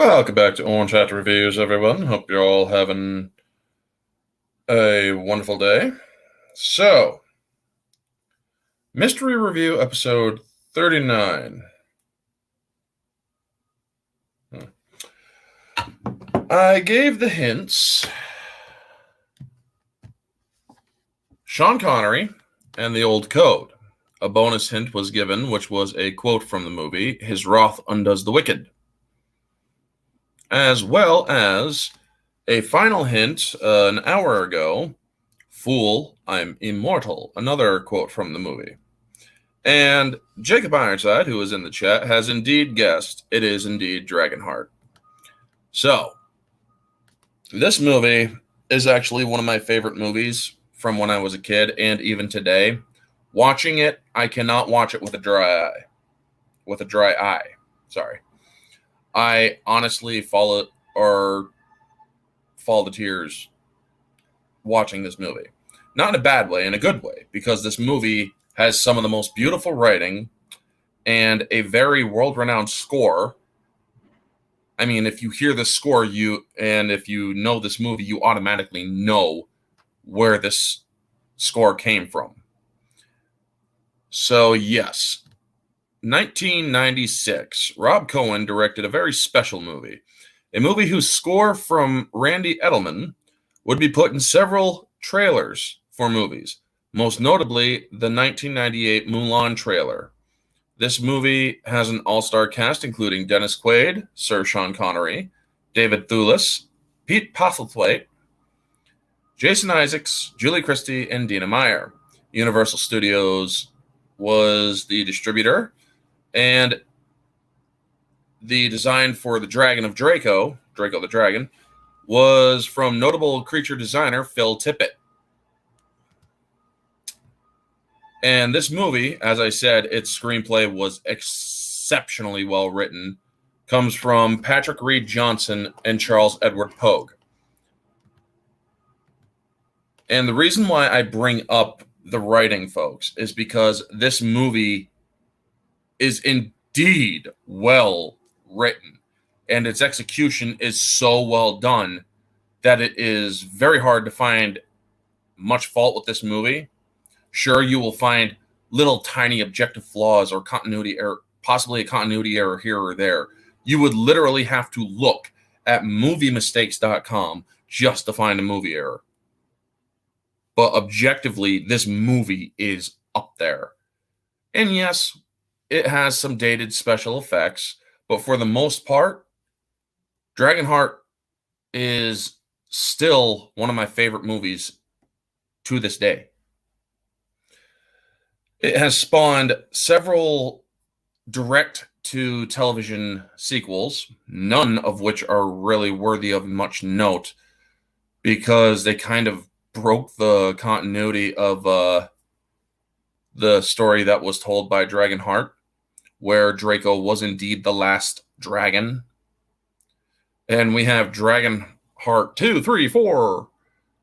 Welcome back to Untitled Reviews, everyone. Hope you're all having a wonderful day. So, Mystery Review episode 39. I gave the hints. Sean Connery and the Old Code. A bonus hint was given, which was a quote from the movie, "His wrath undoes the wicked." As well as a final hint an hour ago, "Fool, I'm immortal," another quote from the movie. And Jacob Ironside, who is in the chat, has indeed guessed it is indeed Dragonheart. So, this movie is actually one of my favorite movies from when I was a kid and even today. Watching it, I cannot watch it with a dry eye. Sorry. I honestly fall to tears watching this movie. Not in a bad way, in a good way, because this movie has some of the most beautiful writing and a very world-renowned score. I mean, if you hear the score, if you know this movie, you automatically know where this score came from. So, yes, 1996, Rob Cohen directed a very special movie. A movie whose score from Randy Edelman would be put in several trailers for movies, most notably the 1998 Mulan trailer. This movie has an all-star cast including Dennis Quaid, Sir Sean Connery, David Thewlis, Pete Postlethwaite, Jason Isaacs, Julie Christie, and Dina Meyer. Universal Studios was the distributor, and the design for the Dragon of Draco the Dragon, was from notable creature designer Phil Tippett. And this movie, as I said, its screenplay was exceptionally well written. Comes from Patrick Reed Johnson and Charles Edward Pogue. And the reason why I bring up the writing, folks, is because this movie is indeed well written, and its execution is so well done that it is very hard to find much fault with this movie. Sure, you will find little tiny objective flaws or continuity error, possibly a continuity error here or there. You would literally have to look at moviemistakes.com just to find a movie error. But objectively, this movie is up there. And yes, it has some dated special effects, but for the most part, Dragonheart is still one of my favorite movies to this day. It has spawned several direct-to-television sequels, none of which are really worthy of much note because they kind of broke the continuity of the story that was told by Dragonheart, where Draco was indeed the last dragon. And we have Dragonheart 2, 3, 4,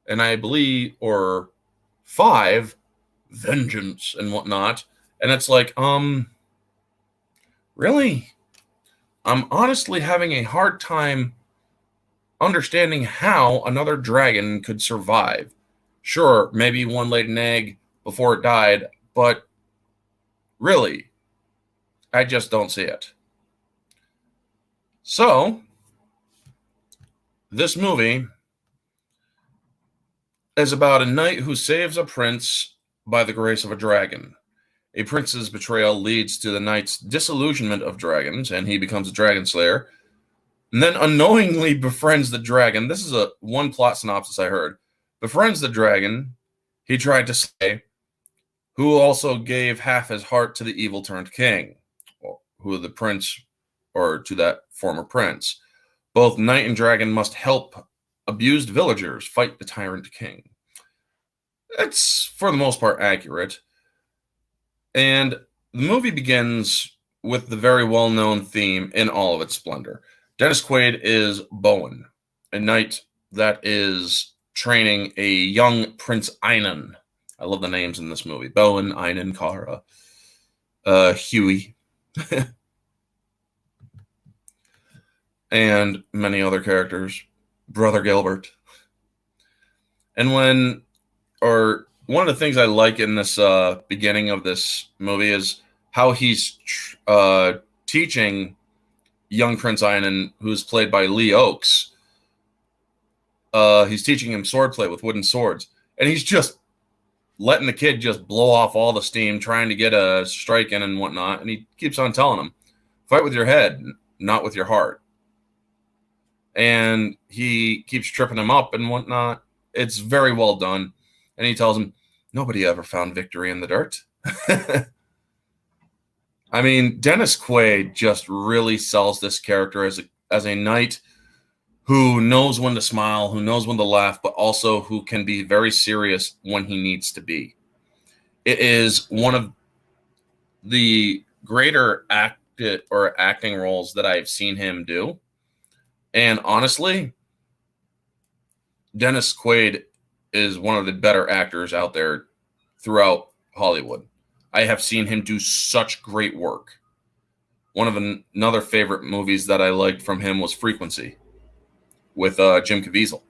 and I believe, or 5, Vengeance and whatnot. And it's like, really? I'm honestly having a hard time understanding how another dragon could survive. Sure, maybe one laid an egg before it died, but really, I just don't see it. So, this movie is about a knight who saves a prince by the grace of a dragon. A prince's betrayal leads to the knight's disillusionment of dragons, and he becomes a dragon slayer, and then unknowingly befriends the dragon. This is one plot synopsis I heard. Befriends the dragon, he tried to slay, who also gave half his heart to the evil-turned king, who the prince, or to that former prince. Both knight and dragon must help abused villagers fight the tyrant king. It's, for the most part, accurate. And the movie begins with the very well-known theme in all of its splendor. Dennis Quaid is Bowen, a knight that is training a young Prince Einan. I love the names in this movie. Bowen, Einan, Kara, Huey. and many other characters, Brother Gilbert. And one of the things I like in this beginning of this movie is how he's teaching young Prince Einon, who's played by Lee Oakes. He's teaching him swordplay with wooden swords, and he's just letting the kid just blow off all the steam, trying to get a strike in and whatnot. And he keeps on telling him, fight with your head, not with your heart. And he keeps tripping him up and whatnot. It's very well done. And he tells him, nobody ever found victory in the dirt. I mean, Dennis Quaid just really sells this character as a knight who knows when to smile, who knows when to laugh, but also who can be very serious when he needs to be. It is one of the greater acting roles that I've seen him do. And honestly, Dennis Quaid is one of the better actors out there throughout Hollywood. I have seen him do such great work. One of another favorite movies that I liked from him was Frequency with Jim Caviezel.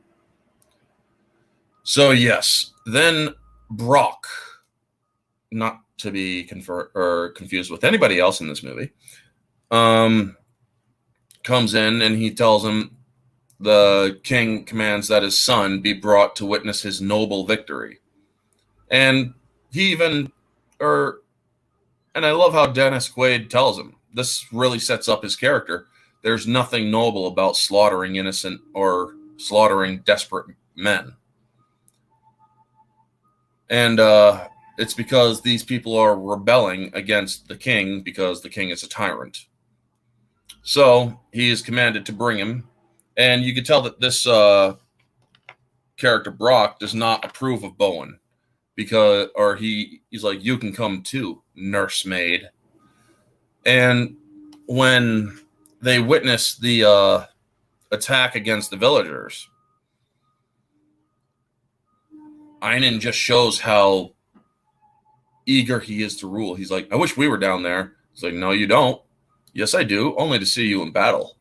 So yes, then Brock, not to be confused with anybody else in this movie, comes in and he tells him the king commands that his son be brought to witness his noble victory. And he even, and I love how Dennis Quaid tells him, this really sets up his character. There's nothing noble about slaughtering innocent or slaughtering desperate men. And it's because these people are rebelling against the king because the king is a tyrant. So he is commanded to bring him. And you can tell that this character, Brock, does not approve of Bowen. He's like, you can come too, nursemaid. And when they witness the attack against the villagers, Einon just shows how eager he is to rule. He's like, I wish we were down there. He's like, no, you don't. Yes, I do. Only to see you in battle,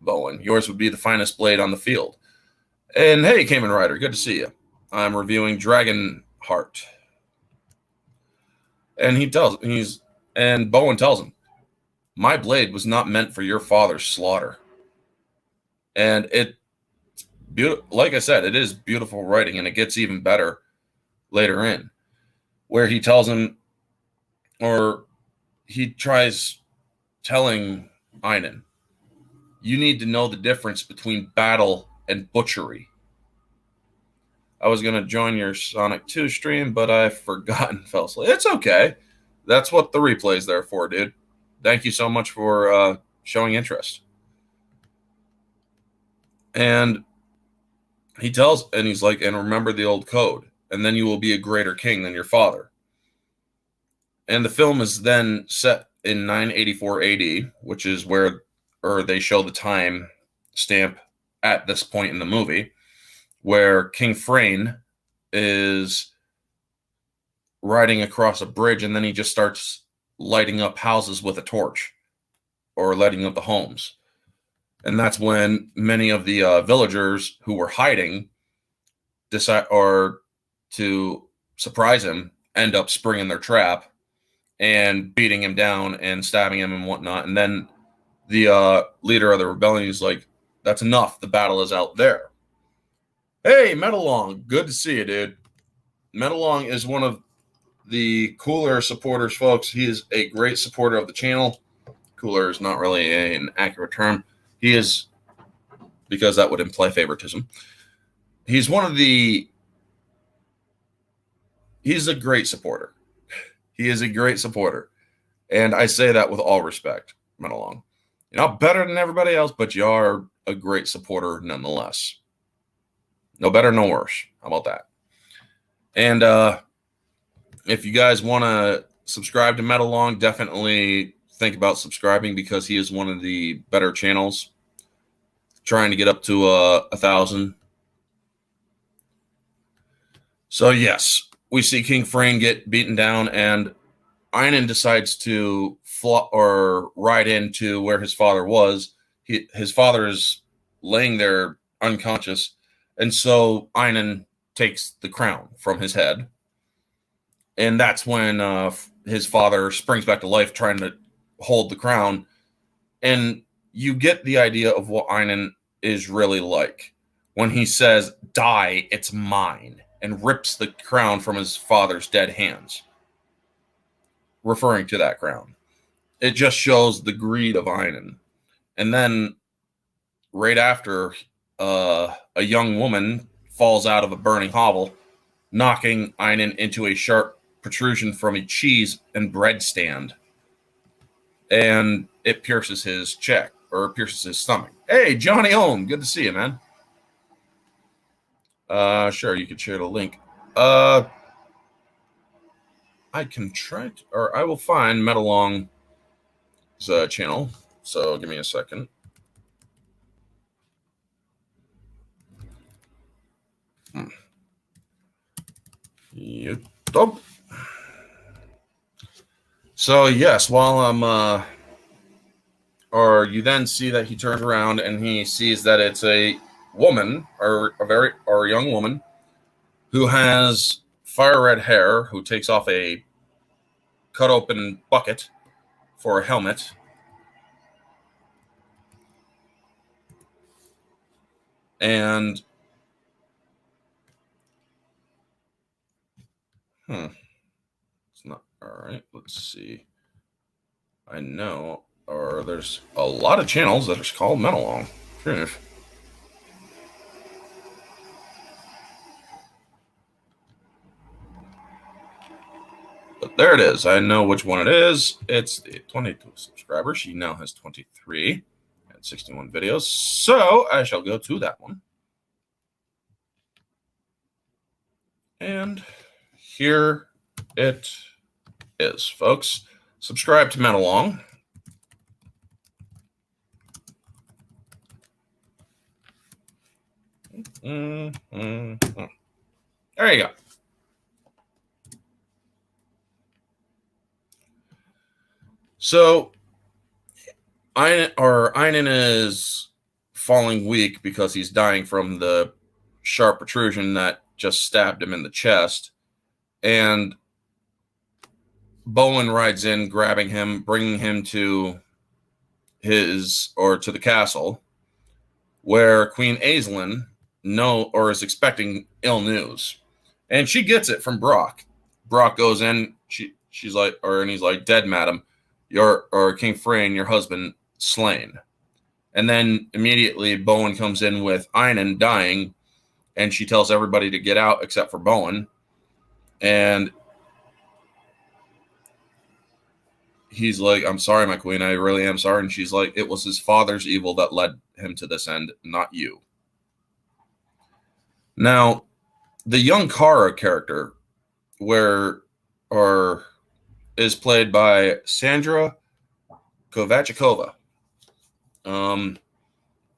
Bowen. Yours would be the finest blade on the field. And hey, Kamen Rider, good to see you. I'm reviewing Dragonheart. And Bowen tells him, my blade was not meant for your father's slaughter. And like I said, it is beautiful writing, and it gets even better later in, where he tells him, or he tries telling Einon, you need to know the difference between battle and butchery. I was going to join your Sonic 2 stream, but I forgot and fell asleep. It's okay. That's what the replay's there for, dude. Thank you so much for showing interest. And he's like, and remember the old code, and then you will be a greater king than your father. And the film is then set in 984 AD, which is where they show the time stamp at this point in the movie, where King Frayne is riding across a bridge, and then he just starts lighting up houses with a torch, or lighting up the homes. And that's when many of the villagers who were hiding decide, or to surprise him, end up springing their trap and beating him down and stabbing him and whatnot. And then the leader of the rebellion is like, that's enough. The battle is out there. Hey, Metalong. Good to see you, dude. Metalong is one of the cooler supporters, folks. He is a great supporter of the channel. Cooler is not really an accurate term. He is, because that would imply favoritism. He's a great supporter. He is a great supporter. And I say that with all respect, Metalong. You're not better than everybody else, but you are a great supporter nonetheless. No better, no worse. How about that? And if you guys want to subscribe to Metalong, definitely think about subscribing, because he is one of the better channels, trying to get up to 1,000. So yes, we see King Frayne get beaten down, and Einon decides to ride into where his father was. his father is laying there unconscious, and so Einan takes the crown from his head, and that's when his father springs back to life, trying to hold the crown, and you get the idea of what Einan is really like when he says, "Die, it's mine," and rips the crown from his father's dead hands, referring to that crown. It just shows the greed of Einan. And then right after, a young woman falls out of a burning hovel, knocking Einan into a sharp protrusion from a cheese and bread stand. And it pierces his cheek, or pierces his stomach. Hey, Johnny Ohm, good to see you, man. Sure, you could share the link. I can try to, or I will find Metalong's channel. So give me a second. YouTube. So yes, while I'm or you then see that he turns around and he sees that it's a woman, or a young woman, who has fire red hair, who takes off a cut open bucket for a helmet. And it's not all right. Let's see. I know, or there's a lot of channels that are called Metalong. But there it is. I know which one it is. It's the 22 subscribers. She now has 23 and 61 videos. So I shall go to that one. And here it is, folks. Subscribe to Metalong. There you go. So Einan is falling weak because he's dying from the sharp protrusion that just stabbed him in the chest. And Bowen rides in, grabbing him, bringing him to the castle, where Queen Aislinn is expecting ill news. And she gets it from Brock. Brock goes in, she's like, and he's like, "Dead, madam. King Freyne, your husband, slain." And then immediately Bowen comes in with Einan dying, and she tells everybody to get out except for Bowen. And he's like, "I'm sorry, my queen. I really am sorry." And she's like, "It was his father's evil that led him to this end, not you." Now, the young Kara character, is played by Sandra Kovachikova.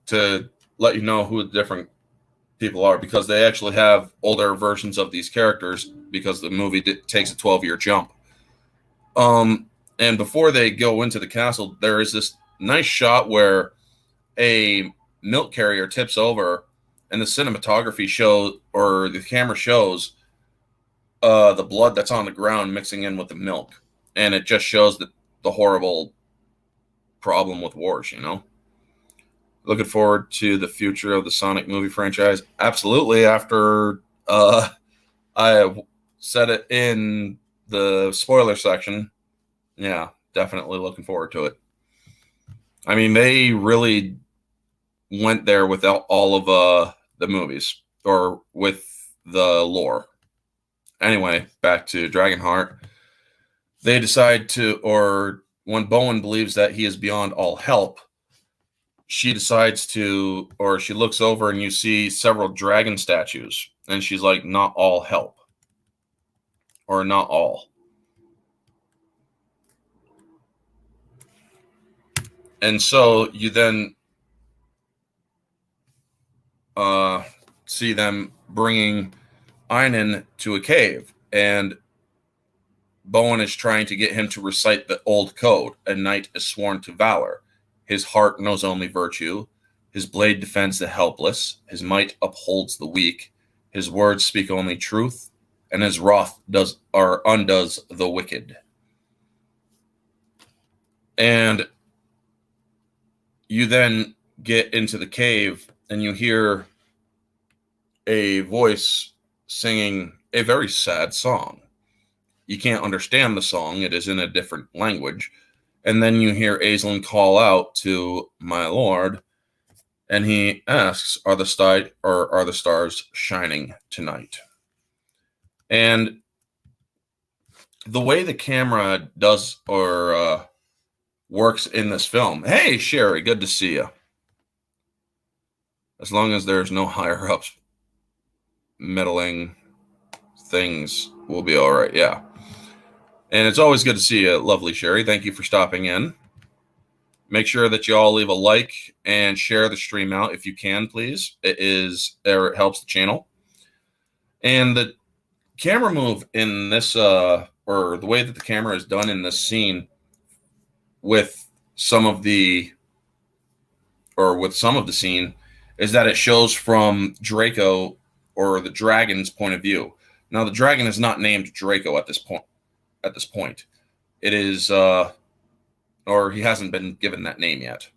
To let you know who the different people are, because they actually have older versions of these characters, because the movie takes a 12-year jump. And before they go into the castle, there is this nice shot where a milk carrier tips over, and the cinematography the camera shows the blood that's on the ground mixing in with the milk. And it just shows the horrible problem with wars, Looking forward to the future of the Sonic movie franchise. Absolutely. After I said it in the spoiler section, yeah, definitely looking forward to it. I mean, they really went there without all of the movies, or with the lore. Anyway, back to Dragonheart. They decide when Bowen believes that he is beyond all help, she decides she looks over and you see several dragon statues, and she's like, "Not all help," or "not all." And so you then see them bringing Einan to a cave, and Bowen is trying to get him to recite the old code, "A knight is sworn to valor." His heart knows only virtue. His blade defends the helpless. His might upholds the weak. His words speak only truth, and his wrath undoes the wicked. And you then get into the cave, and you hear a voice singing a very sad song. You can't understand the song. It is in a different language. And then you hear Aslan call out to my lord, and he asks, are the stars shining tonight? And the way the camera does or works in this film. Hey, Sherry, good to see you. As long as there's no higher ups meddling things, we'll be all right. Yeah. And it's always good to see you, lovely Sherry. Thank you for stopping in. Make sure that you all leave a like and share the stream out if you can, please. It helps the channel. And the camera move in this, or the way that the camera is done in this scene with some of the scene is that it shows from Draco or the dragon's point of view. Now, the dragon is not named Draco at this point. It is, or he hasn't been given that name yet.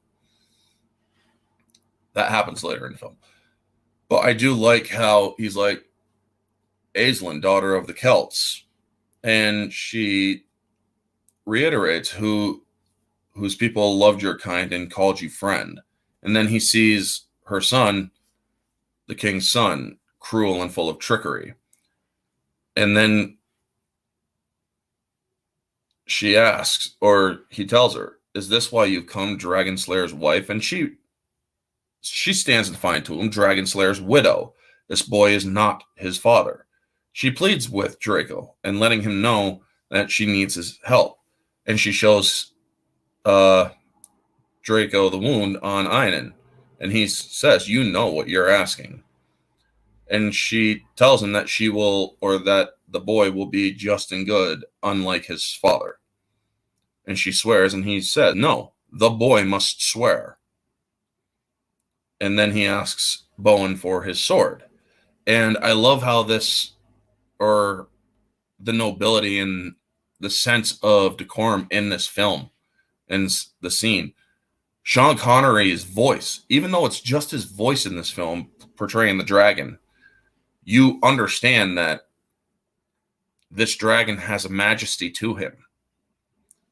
That happens later in the film. But I do like how he's like, Aslan, daughter of the Celts. And she reiterates whose people loved your kind and called you friend. And then he sees her son, the king's son, cruel and full of trickery. And then she asks, or he tells her, is this why you've come, Dragon Slayer's wife? And she stands defiant to him, Dragon Slayer's widow. This boy is not his father. She pleads with Draco and letting him know that she needs his help. And she shows Draco the wound on Einan. And he says, you know what you're asking. And she tells him that she will, or that the boy will be just and good, unlike his father. And she swears, and he says, no, the boy must swear. And then he asks Bowen for his sword. And I love how this, or the nobility and the sense of decorum in this film and the scene. Sean Connery's voice, even though it's just his voice in this film portraying the dragon, you understand that this dragon has a majesty to him.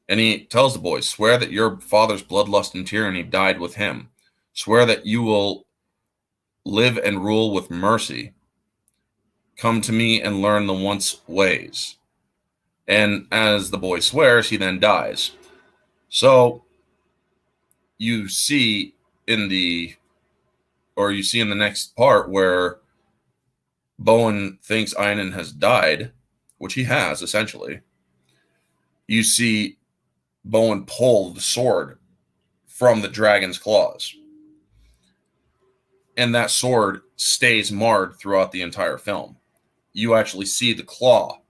And he tells the boys, swear that your father's bloodlust and tyranny died with him. Swear that you will live and rule with mercy. Come to me and learn the once ways. And as the boy swears, he then dies. So you see in the next part where Bowen thinks Einan has died, which he has, essentially. You see Bowen pull the sword from the dragon's claws. And that sword stays marred throughout the entire film. You actually see the claw,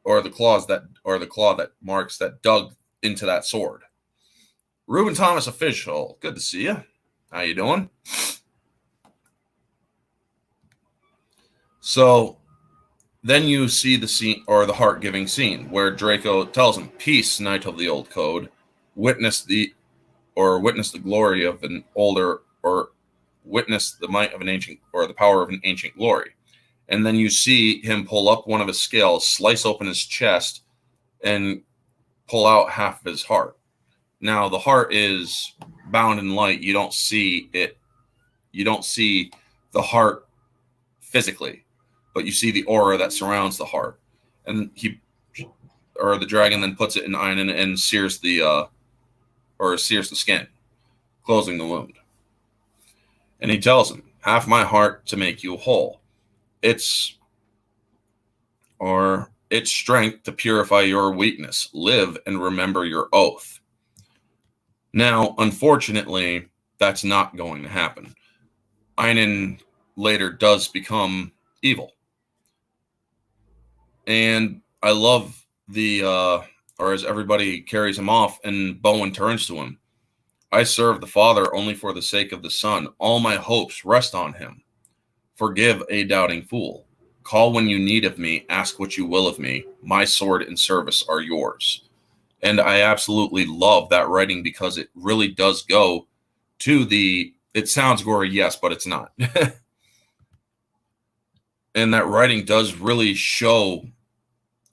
or the claw that marks that dug into that sword. Ruben Thomas official, good to see you. How you doing? So then you see the scene, or the heart-giving scene, where Draco tells him, peace, knight of the old code, witness the glory of an older, or witness the might of an ancient, or the power of an ancient glory. And then you see him pull up one of his scales, slice open his chest, and pull out half of his heart. Now, the heart is bound in light. You don't see it. You don't see the heart physically, but you see the aura that surrounds the heart. And the dragon then puts it in Einan and sears the skin, closing the wound. And he tells him, half my heart to make you whole. Its strength to purify your weakness. Live and remember your oath. Now, unfortunately, that's not going to happen. Einan later does become evil. And I love as everybody carries him off and Bowen turns to him, I serve the Father only for the sake of the Son. All my hopes rest on him. Forgive a doubting fool. Call when you need of me. Ask what you will of me. My sword and service are yours. And I absolutely love that writing because it really does go to it sounds gory, yes, but it's not. And that writing does really show,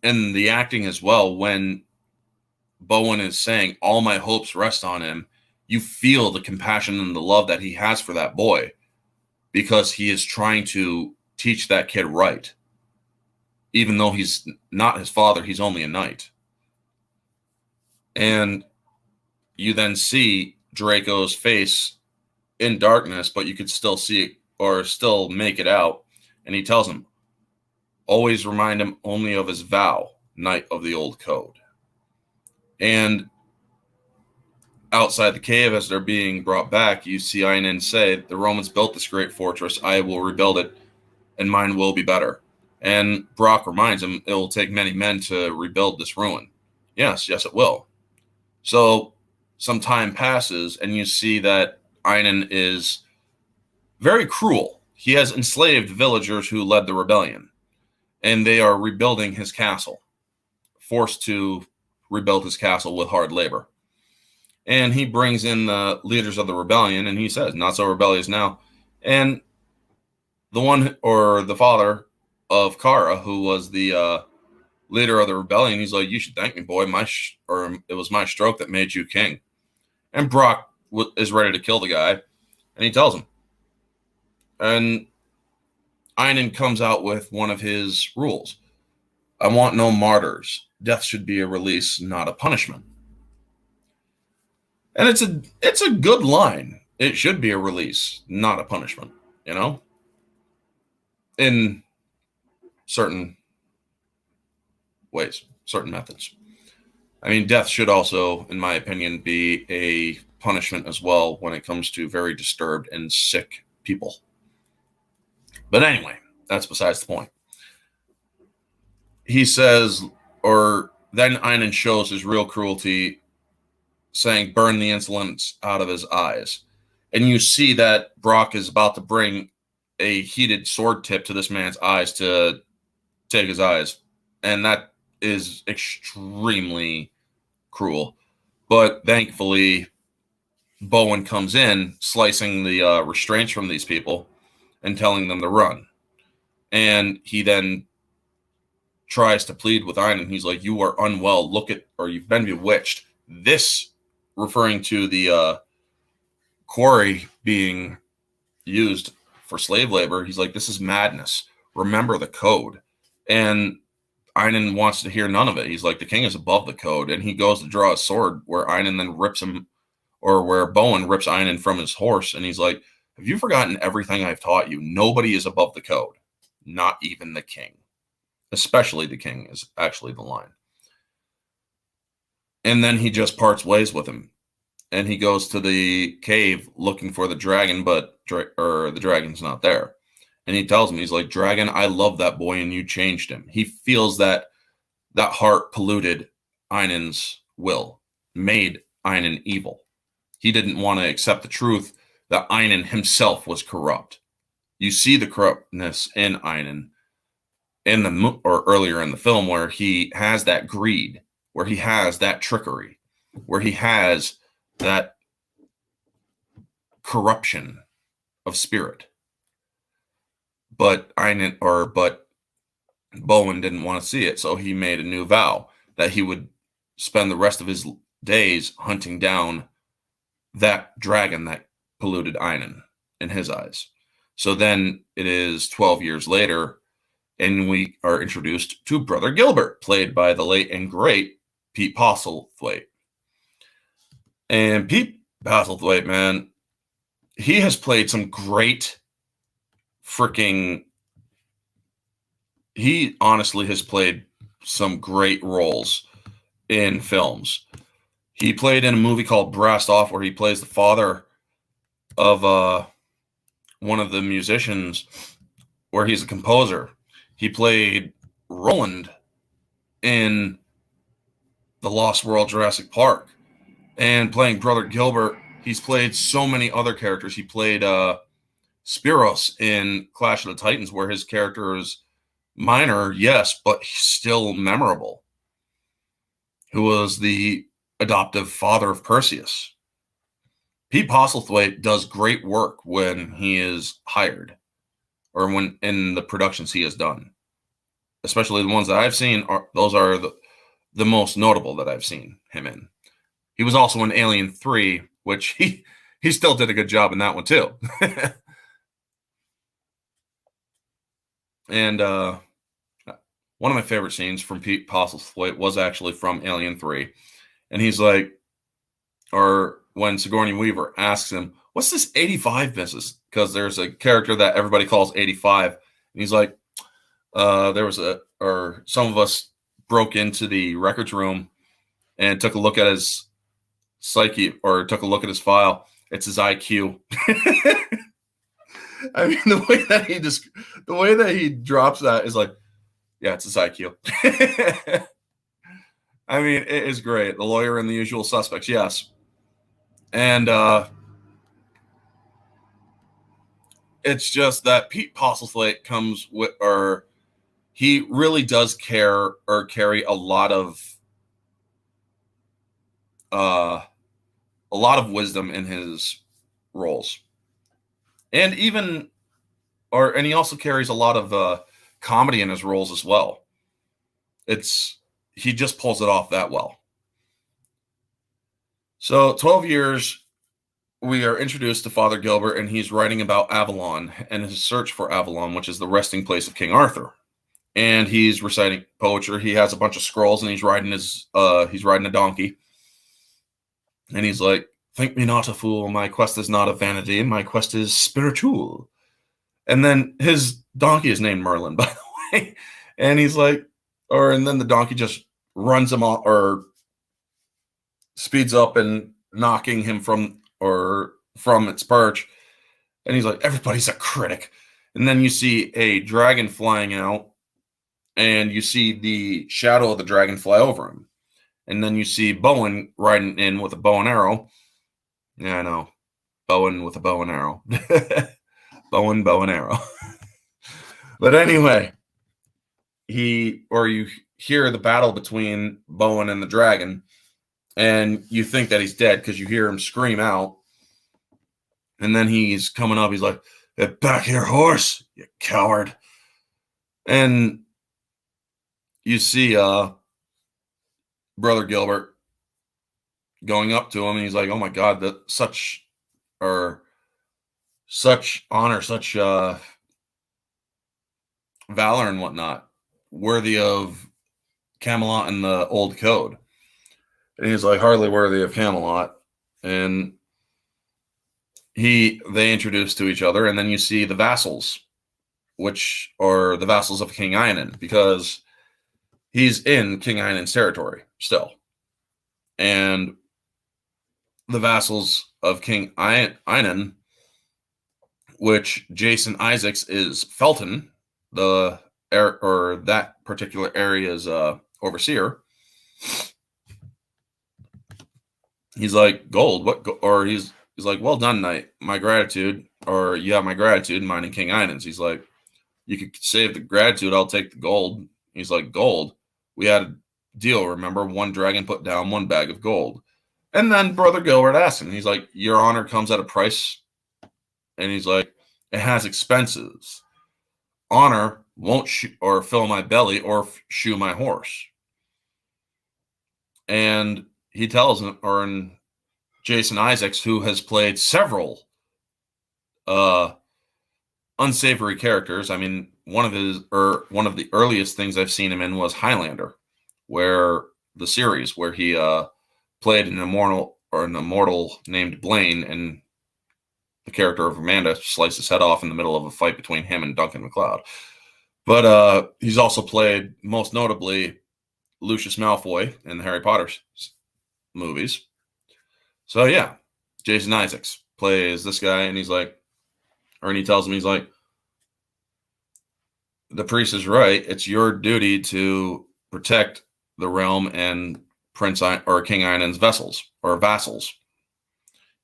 and the acting as well, when Bowen is saying, all my hopes rest on him, you feel the compassion and the love that he has for that boy because he is trying to teach that kid right. Even though he's not his father, he's only a knight. And you then see Draco's face in darkness, but you could still see it or still make it out. And he tells him, always remind him only of his vow, Knight of the Old Code. And outside the cave, as they're being brought back, you see Einon say, the Romans built this great fortress. I will rebuild it, and mine will be better. And Brock reminds him, it will take many men to rebuild this ruin. Yes, it will. So some time passes, and you see that Einon is very cruel. He has enslaved villagers who led the rebellion, and they are rebuilding his castle, forced to rebuild his castle with hard labor. And he brings in the leaders of the rebellion, and he says, not so rebellious now. And the father of Kara, who was the leader of the rebellion, he's like, you should thank me, boy. It was my stroke that made you king. And Brock is ready to kill the guy, and he tells him. And Einon comes out with one of his rules. I want no martyrs. Death should be a release, not a punishment. And it's a good line. It should be a release, not a punishment, in certain ways, certain methods. I mean, death should also, in my opinion, be a punishment as well when it comes to very disturbed and sick people. But anyway, that's besides the point. He says, or then Einon shows his real cruelty, saying, burn the insolence out of his eyes. And you see that Brock is about to bring a heated sword tip to this man's eyes to take his eyes. And that is extremely cruel. But thankfully, Bowen comes in, slicing the restraints from these people and telling them to run. And he then tries to plead with Einon. He's like, you are unwell. You've been bewitched. This, referring to the quarry being used for slave labor, he's like, this is madness. Remember the code. And Einon wants to hear none of it. He's like, the king is above the code. And he goes to draw a sword where Einon then rips him, or where Bowen rips Einon from his horse. And he's like, have you forgotten everything I've taught you? Nobody is above the code. Not even the king. Especially the king is actually the line. And then he just parts ways with him. And he goes to the cave looking for the dragon, but the dragon's not there. And he tells him, he's like, dragon, I love that boy and you changed him. He feels that heart polluted Einon's will, made Einon evil. He didn't want to accept the truth that Einon himself was corrupt. You see the corruptness in Einon earlier in the film, where he has that greed, where he has that trickery, where he has that corruption of spirit. But Bowen didn't want to see it, so he made a new vow that he would spend the rest of his days hunting down that dragon that polluted Einon in his eyes. So then it is 12 years later, and we are introduced to Brother Gilbert, played by the late and great Pete Postlethwaite. And Pete Postlethwaite, man, he has played some great he honestly has played some great roles in films. He played in a movie called Brassed Off, where he plays the father of one of the musicians, where he's a composer. He played Roland in The Lost World Jurassic Park. And playing Brother Gilbert he's played so many other characters. He played Spiros in Clash of the Titans, where his character is minor, yes, but still memorable, who was the adoptive father of Perseus. Pete Postlethwaite does great work when he is hired, or when in the productions he has done. Especially the ones that I've seen, those are the most notable that I've seen him in. He was also in Alien 3, which he still did a good job in that one too. And one of my favorite scenes from Pete Postlethwaite was actually from Alien 3. And he's like, or when Sigourney Weaver asks him, what's this 85 business? Because there's a character that everybody calls 85. And he's like, some of us broke into the records room and took a look at his psyche, or took a look at his file. It's his IQ. I mean, the way that he drops that is like, yeah, it's his IQ. I mean, it is great. The Lawyer and The Usual Suspects, yes. And it's just that Pete Postlethwaite comes with, or he really does care or carry a lot of wisdom in his roles, and and he also carries a lot of comedy in his roles as well. He just pulls it off that well. So 12 years, we are introduced to Father Gilbert, and he's writing about Avalon and his search for Avalon, which is the resting place of King Arthur. And he's reciting poetry. He has a bunch of scrolls, and he's riding a donkey. And he's like, think me not a fool, my quest is not a vanity, my quest is spiritual. And then his donkey is named Merlin, by the way. And he's like, and then the donkey just runs him off, or speeds up and knocking him from its perch. And he's like, everybody's a critic. And then you see a dragon flying out, and you see the shadow of the dragon fly over him. And then you see Bowen riding in with a bow and arrow. Yeah, I know. Bowen with a bow and arrow. Bowen, bow and arrow. But anyway, you hear the battle between Bowen and the dragon, and you think that he's dead because you hear him scream out. And then he's coming up. He's like, get back here, horse, you coward. And you see Brother Gilbert going up to him, and he's like, oh my God, such honor, such valor and whatnot, worthy of Camelot and the old code. And he's like, hardly worthy of Camelot. And they introduce to each other, and then you see the vassals, which are the vassals of King Ionan, because he's in King Ionan's territory still. And the vassals of King Ionan, which Jason Isaacs is Felton, that particular area's overseer. He's like, gold, what? Or he's like, well done, knight. My gratitude, or you have my gratitude, mine and King Inan's. He's like, you could save the gratitude, I'll take the gold. He's like, gold? We had a deal, remember? One dragon put down one bag of gold. And then Brother Gilbert asked him, he's like, your honor comes at a price? And he's like, it has expenses. Honor won't fill my belly or shoe my horse. And he tells him, and Jason Isaacs, who has played several unsavory characters. I mean, one of the earliest things I've seen him in was Highlander, where he played an immortal named Blaine, and the character of Amanda sliced his head off in the middle of a fight between him and Duncan MacLeod. But he's also played, most notably, Lucius Malfoy in the Harry Potter movies. So yeah, Jason Isaacs plays this guy, and he tells him, he's like, the priest is right. It's your duty to protect the realm and King Inan's vassals.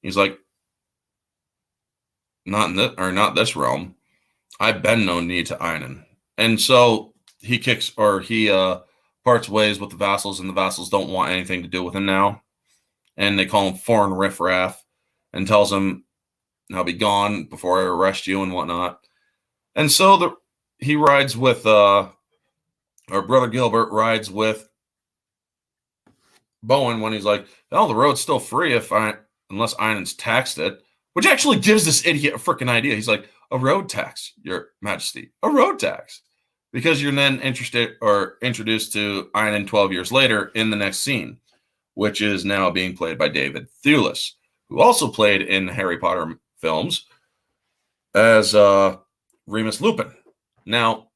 He's like, not this realm. I've been no need to Einen. And so he parts ways with the vassals, and the vassals don't want anything to do with him now. And they call him foreign riffraff and tells him, I'll be gone before I arrest you and whatnot. And so he rides with, our brother Gilbert rides with Bowen when he's like, the road's still free unless Einen's taxed it, which actually gives this idiot a freaking idea. He's like, a road tax, Your Majesty, a road tax. Because you're then introduced to Einen 12 years later in the next scene, which is now being played by David Thewlis, who also played in Harry Potter films as Remus Lupin. Now,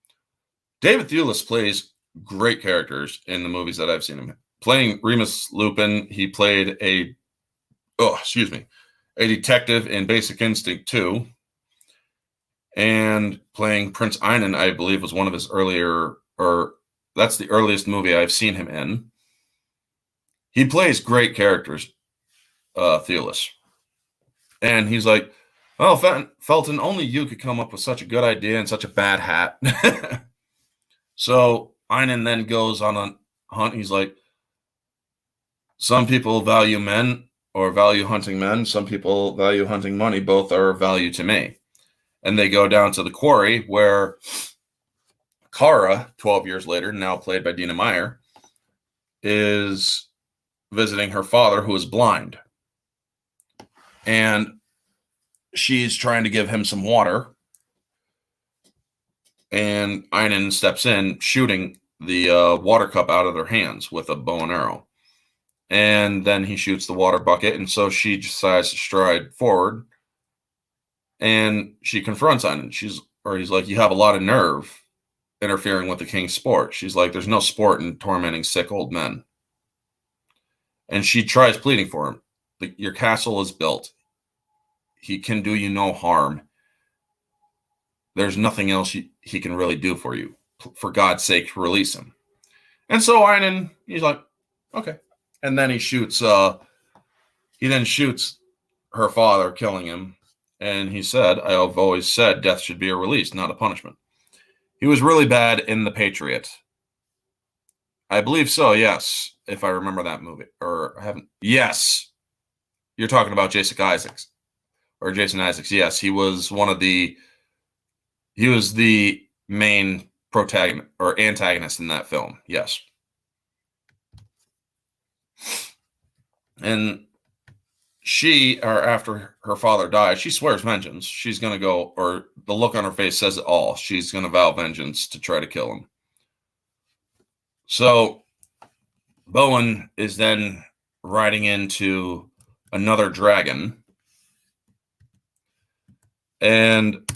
David Thewlis plays great characters in the movies that I've seen him playing. Remus Lupin, he played a detective in Basic Instinct 2. And playing Prince Einen, I believe, was one of his that's the earliest movie I've seen him in. He plays great characters, Thewlis. And he's like, Felton, only you could come up with such a good idea and such a bad hat. So Einen then goes on a hunt. He's like, some people value men or value hunting men. Some people value hunting money. Both are of value to me. And they go down to the quarry where Kara, 12 years later, now played by Dina Meyer, is visiting her father, who is blind. And she's trying to give him some water. And Einen steps in, shooting the water cup out of their hands with a bow and arrow. And then he shoots the water bucket, and so she decides to stride forward. And she confronts Einen. He's like, you have a lot of nerve interfering with the king's sport. She's like, there's no sport in tormenting sick old men. And she tries pleading for him. Your castle is built. He can do you no harm. There's nothing else he can really do for you. For God's sake, release him. And so Einen, he's like, okay. And then he then shoots her father, killing him. And he said, I have always said death should be a release, not a punishment. He was really bad in The Patriot. I believe so, yes, if I remember that movie. Or I haven't. Yes. You're talking about Jason Isaacs. Or Jason Isaacs, yes. He was the main protagonist or antagonist in that film, yes. And after her father dies, she swears vengeance. She's going to go, or the look on her face says it all. She's going to vow vengeance to try to kill him. So Bowen is then riding into another dragon. And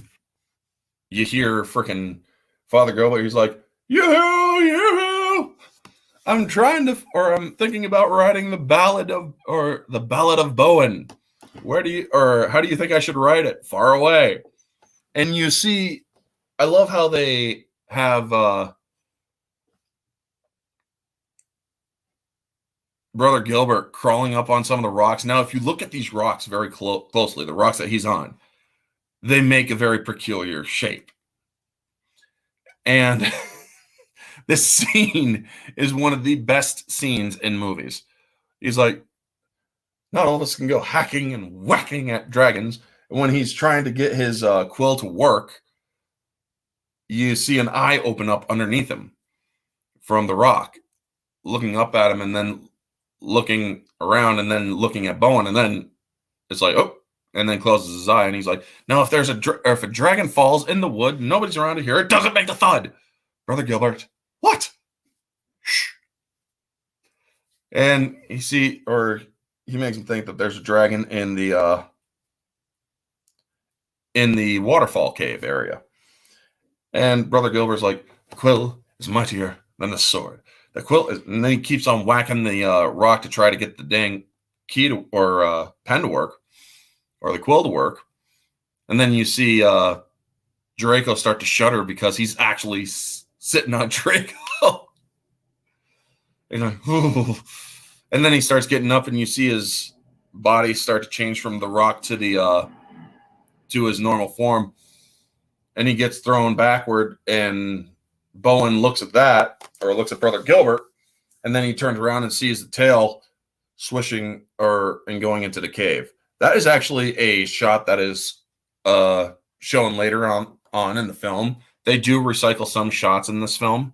you hear freaking Father Gilbert. He's like, yoo-hoo! I'm thinking about writing the ballad of Bowen. How do you think I should write it? Far away. And you see, I love how they have Brother Gilbert crawling up on some of the rocks. Now, if you look at these rocks very closely, the rocks that he's on, they make a very peculiar shape. And this scene is one of the best scenes in movies. He's like, not all of us can go hacking and whacking at dragons. And when he's trying to get his quill to work, you see an eye open up underneath him from the rock, looking up at him and then looking around and then looking at Bowen. And then it's like, oh, and then closes his eye. And he's like, now if if a dragon falls in the wood, nobody's around to hear it, doesn't make the thud. Brother Gilbert, what? Shh. And he makes him think that there's a dragon in the waterfall cave area. And Brother Gilbert's like, the quill is mightier than the sword. And then he keeps on whacking the rock to try to get the dang key or pen to work, or the quill to work. And then you see Draco start to shudder because he's actually sitting on Draco. He's like, ooh. And then he starts getting up, and you see his body start to change from the Rock to the to his normal form, and he gets thrown backward, and Bowen looks at that, or looks at Brother Gilbert, and then he turns around and sees the tail swishing and going into the cave. That is actually a shot that is shown later on in the film. They do recycle some shots in this film.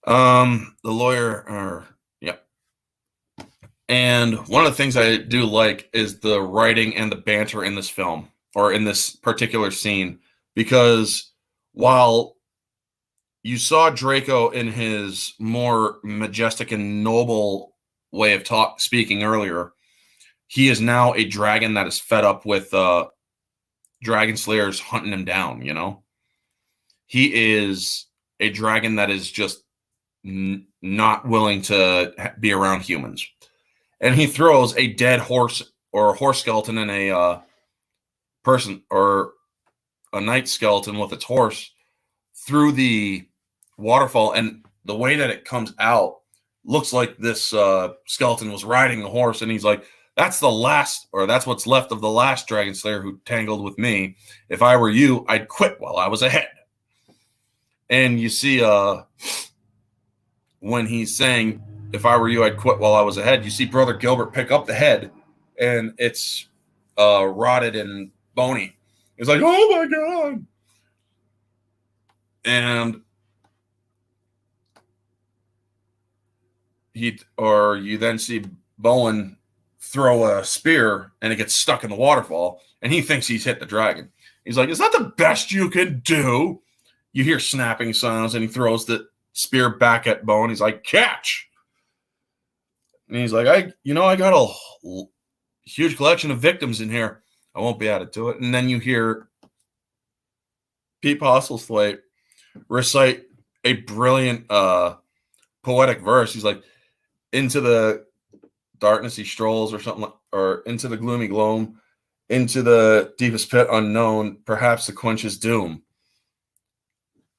The lawyer, yeah. And one of the things I do like is the writing and the banter in this film, or in this particular scene, because while you saw Draco in his more majestic and noble way of speaking earlier, he is now a dragon that is fed up with dragon slayers hunting him down, you know? He is a dragon that is just not willing to be around humans. And he throws a dead horse, or a horse skeleton, and a person, or a knight skeleton with its horse, through the waterfall. And the way that it comes out looks like this skeleton was riding the horse, and he's like, that's the last, or that's what's left of the last dragon slayer who tangled with me. If I were you, I'd quit while I was ahead. And you see when he's saying, if I were you, I'd quit while I was ahead, you see Brother Gilbert pick up the head, and it's rotted and bony. He's like, oh my God. And you then see Bowen throw a spear, and it gets stuck in the waterfall, and he thinks he's hit the dragon. He's like, is that the best you can do? You hear snapping sounds, and he throws the spear back at Bowen. He's like, catch. And he's like, I got a huge collection of victims in here. I won't be added to it. And then you hear Pete Postlethwaite recite a brilliant poetic verse. He's like, into the darkness he strolls, or something, or into the gloomy gloam, into the deepest pit unknown, perhaps to quench his doom,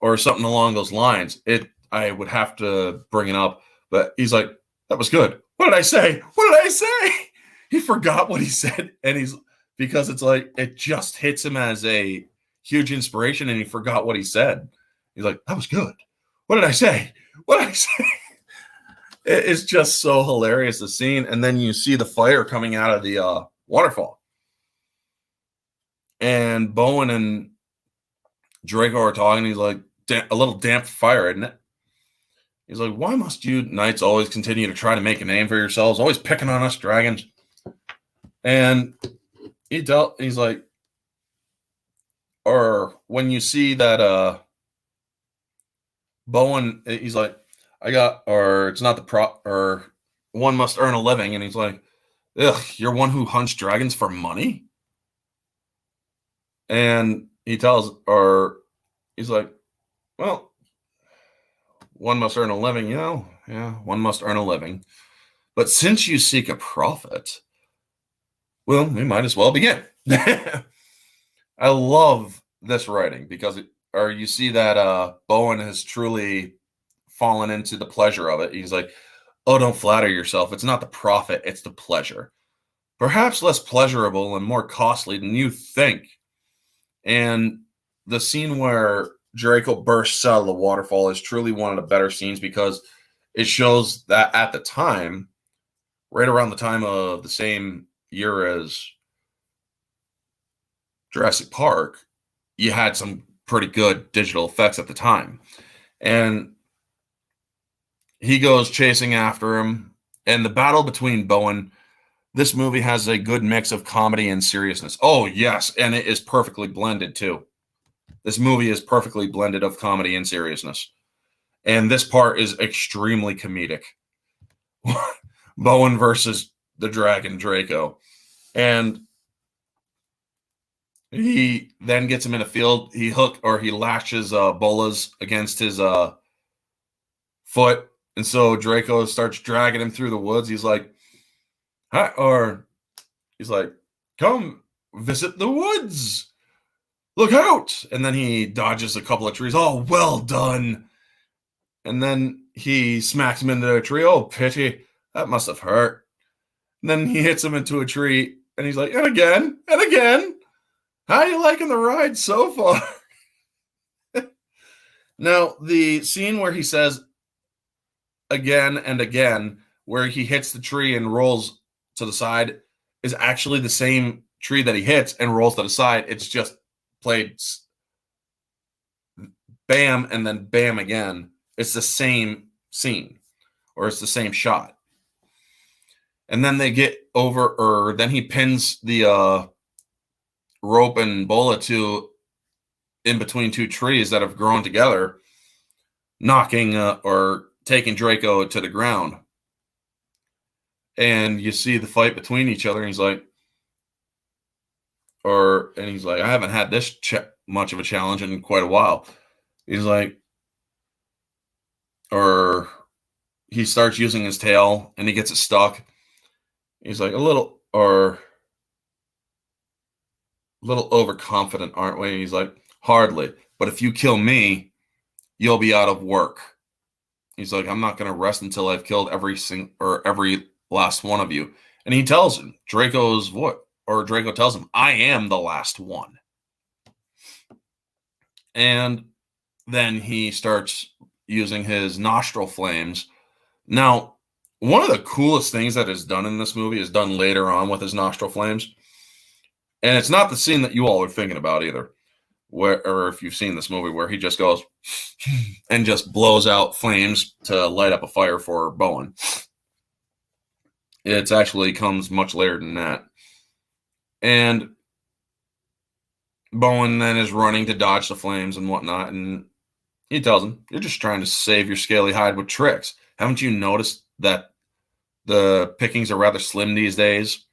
or something along those lines. I would have to bring it up, but he's like, that was good. What did I say? What did I say? He forgot what he said, and because it's like, it just hits him as a huge inspiration, and he forgot what he said. He's like, that was good. What did I say? What did I say? It's just so hilarious, the scene. And then you see the fire coming out of the waterfall. And Bowen and Draco are talking. He's like, a little damp fire, isn't it? He's like, why must you knights always continue to try to make a name for yourselves? Always picking on us dragons. And he's like, or when you see that Bowen, he's like, it's not or one must earn a living. And he's like, ugh, you're one who hunts dragons for money? And he's like, well, one must earn a living, yeah, one must earn a living. But since you seek a profit, well, we might as well begin. I love this writing because you see that Bowen has truly fallen into the pleasure of it. He's like, oh, don't flatter yourself. It's not the profit, it's the pleasure. Perhaps less pleasurable and more costly than you think. And the scene where Draco bursts out of the waterfall is truly one of the better scenes, because it shows that at the time, right around the time of the same year as Jurassic Park, you had some pretty good digital effects at the time. And he goes chasing after him. And the battle between Bowen, this movie has a good mix of comedy and seriousness. Oh, yes. And it is perfectly blended, too. This movie is perfectly blended of comedy and seriousness. And this part is extremely comedic. Bowen versus the dragon Draco. And he then gets him in a field. He lashes bolas against his foot. And so Draco starts dragging him through the woods. He's like, come visit the woods. Look out. And then he dodges a couple of trees. Oh, well done. And then he smacks him into a tree. Oh, pity. That must have hurt. And then he hits him into a tree, and he's like, and again, and again. How are you liking the ride so far? Now, the scene where he says again and again, where he hits the tree and rolls to the side, is actually the same tree that he hits and rolls to the side. It's just played bam and then bam again. It's the same scene, or it's the same shot. And then they get over, or then he pins the rope and bola to in between two trees that have grown together, knocking or taking Draco to the ground. And you see the fight between each other, and he's like, I haven't had this much of a challenge in quite a while. He's like, or he starts using his tail and he gets it stuck. He's like, a little overconfident, aren't we? And he's like, hardly. But if you kill me, you'll be out of work. He's like, I'm not going to rest until I've killed every last one of you. And he tells him, Draco tells him, I am the last one. And then he starts using his nostril flames. Now, one of the coolest things that is done in this movie is done later on with his nostril flames. And it's not the scene that you all are thinking about either. Or if you've seen this movie, where he just goes and just blows out flames to light up a fire for Bowen. It actually comes much later than that. And Bowen then is running to dodge the flames and whatnot, and he tells him, you're just trying to save your scaly hide with tricks. Haven't you noticed that the pickings are rather slim these days?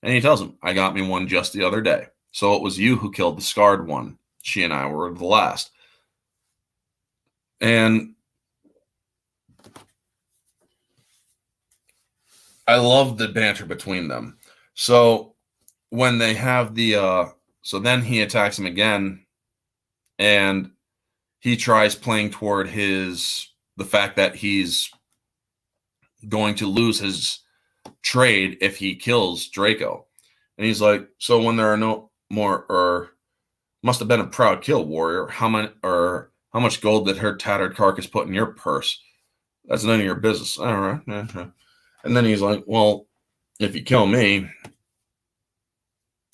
And he tells him, I got me one just the other day. So it was you who killed the scarred one. She and I were the last. And I love the banter between them. So when they have so then he attacks him again, and he tries playing toward the fact that he's going to lose his trade if he kills Draco. And he's like, so when there are no more, or must have been a proud kill, warrior. How much gold did her tattered carcass put in your purse? That's none of your business. All right. And then he's like, well, if you kill me,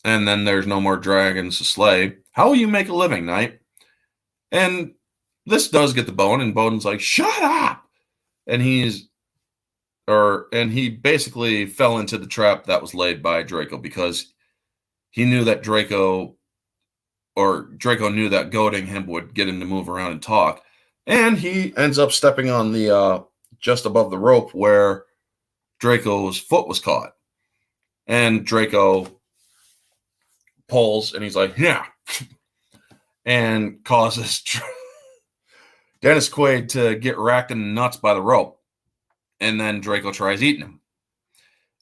and then there's no more dragons to slay, how will you make a living, knight? And this does get the Bowen, and Bowen's like, shut up! And he basically fell into the trap that was laid by Draco, because he knew that Draco knew that goading him would get him to move around and talk. And he ends up stepping on the just above the rope where Draco's foot was caught. And Draco pulls, and he's like, yeah, and causes Dennis Quaid to get racked in the nuts by the rope. And then Draco tries eating him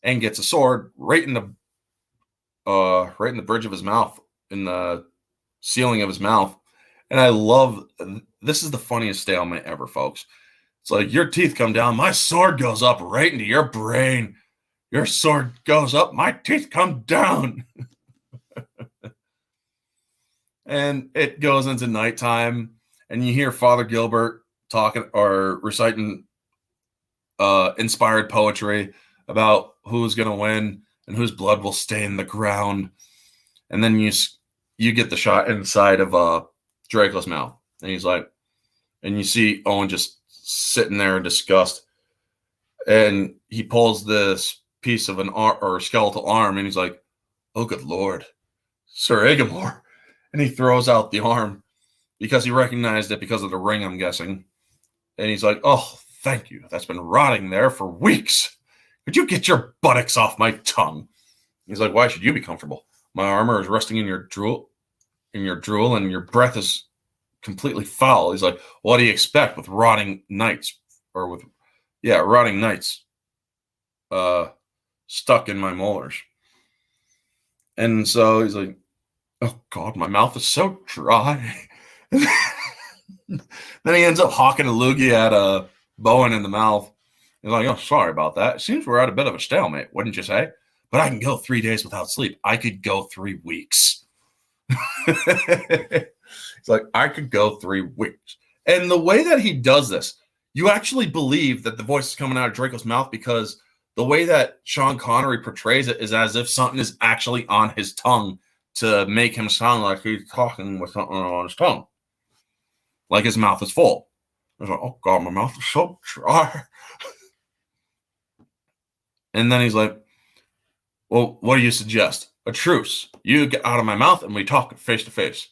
and gets a sword right in the bridge of his mouth, in the ceiling of his mouth. And I love, this is the funniest stalemate ever, folks. It's like, your teeth come down, my sword goes up right into your brain. Your sword goes up, my teeth come down. And it goes into nighttime, and you hear Father Gilbert talking or reciting inspired poetry about who's going to win and whose blood will stain the ground. And then you get the shot inside of Draco's mouth, and he's like, and you see Owen just sitting there in disgust, and he pulls this piece of an arm or skeletal arm, and he's like, oh, good Lord, Sir Eggamore. And he throws out the arm because he recognized it because of the ring, I'm guessing. And he's like, oh, thank you. That's been rotting there for weeks. Could you get your buttocks off my tongue? He's like, why should you be comfortable? My armor is resting in your drool, and your breath is completely foul. He's like, what do you expect with rotting knights? Rotting knights stuck in my molars. And so he's like, oh, God, my mouth is so dry. Then he ends up hawking a loogie at Bowen in the mouth. He's like, oh, sorry about that. It seems we're at a bit of a stalemate, wouldn't you say? but I can go 3 days without sleep. I could go 3 weeks. It's like, I could go 3 weeks. And the way that he does this, you actually believe that the voice is coming out of Draco's mouth, because the way that Sean Connery portrays it is as if something is actually on his tongue to make him sound like he's talking with something on his tongue. Like his mouth is full. He's like, oh God, my mouth is so dry. And then he's like, well, what do you suggest? A truce. You get out of my mouth and we talk face to face.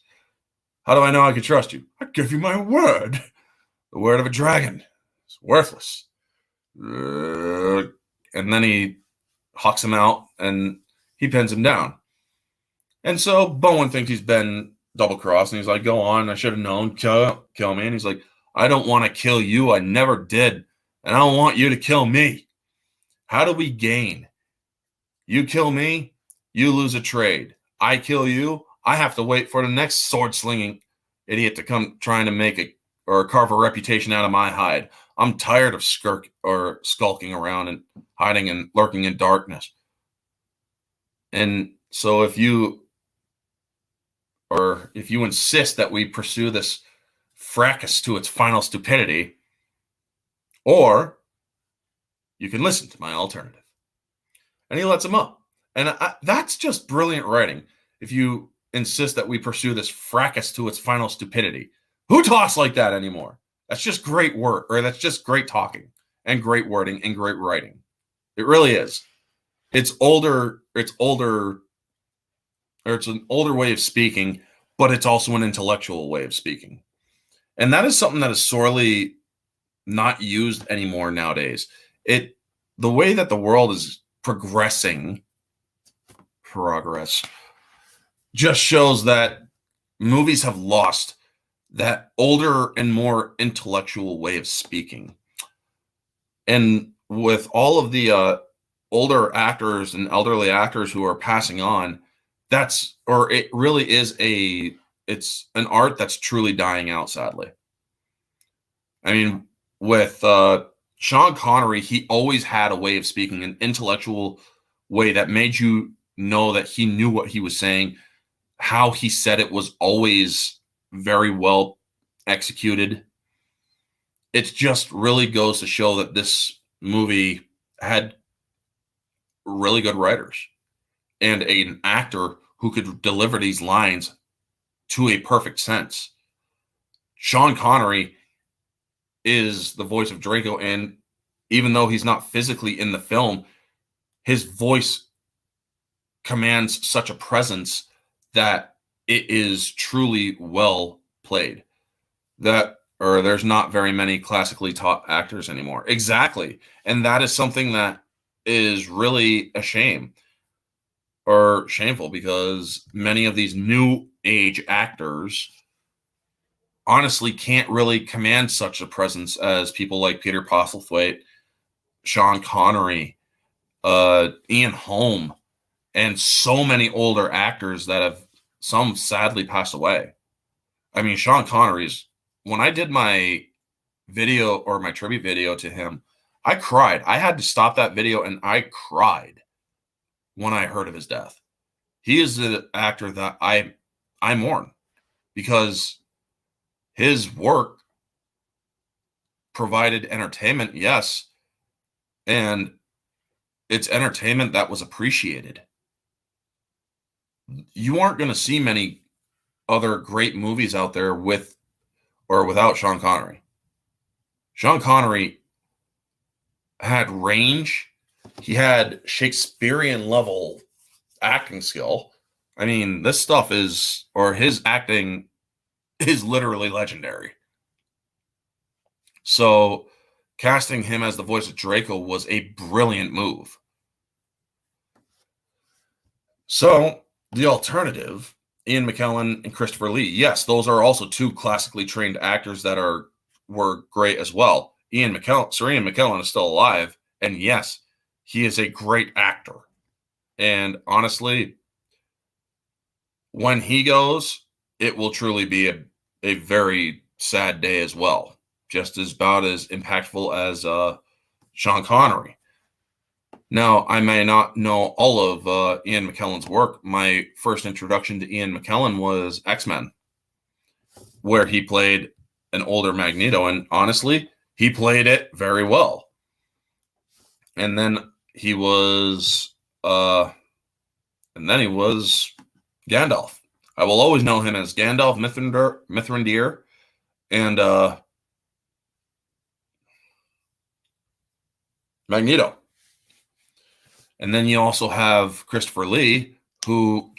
How do I know I can trust you? I give you my word. The word of a dragon. It's worthless. And then he hucks him out and he pins him down. And so Bowen thinks he's been double-crossed, and he's like, go on, I should have known, kill me. And he's like, I don't want to kill you, I never did, and I don't want you to kill me. How do we gain? You kill me, you lose a trade. I kill you, I have to wait for the next sword-slinging idiot to come trying to make it or carve a reputation out of my hide. I'm tired of skulking around and hiding and lurking in darkness. And so if you insist that we pursue this fracas to its final stupidity, or you can listen to my alternative. And he lets him up. And that's just brilliant writing. If you insist that we pursue this fracas to its final stupidity. Who talks like that anymore? That's just great word, or that's just great talking and great wording and great writing. It really is. It's an older way of speaking, but it's also an intellectual way of speaking. And that is something that is sorely not used anymore nowadays. The way that the world is progress just shows that movies have lost that older and more intellectual way of speaking. And with all of the older actors and elderly actors who are passing on, it really is it's an art that's truly dying out, sadly. I mean, with Sean Connery, he always had a way of speaking, an intellectual way that made you know that he knew what he was saying. How he said it was always very well executed. It just really goes to show that this movie had really good writers and an actor who could deliver these lines to a perfect sense. Sean Connery is the voice of Draco, and even though he's not physically in the film, his voice commands such a presence that it is truly well played. There's not very many classically taught actors anymore. Exactly. And that is something that is really a shame or shameful, because many of these new age actors honestly can't really command such a presence as people like Peter Postlethwaite, Sean Connery, Ian Holm, and so many older actors that have some sadly passed away. I mean, Sean Connery's, when I did my video or my tribute video to him, I cried. I had to stop that video and I cried when I heard of his death. He is the actor that I mourn, because his work provided entertainment, yes, and it's entertainment that was appreciated. You aren't going to see many other great movies out there with or without Sean Connery. Sean Connery had range. He had Shakespearean level acting skill. I mean, his acting is literally legendary. So casting him as the voice of Draco was a brilliant move. So the alternative, Ian McKellen and Christopher Lee, yes, those are also two classically trained actors that were great as well. Sir Ian McKellen is still alive, and yes, he is a great actor. And honestly, when he goes, it will truly be a very sad day as well, just about as impactful as Sean Connery. Now, I may not know all of Ian McKellen's work. My first introduction to Ian McKellen was X-Men, where he played an older Magneto, and honestly, he played it very well. And then he was Gandalf. I will always know him as Gandalf Mithrandir, and Magneto. And then you also have Christopher Lee, who,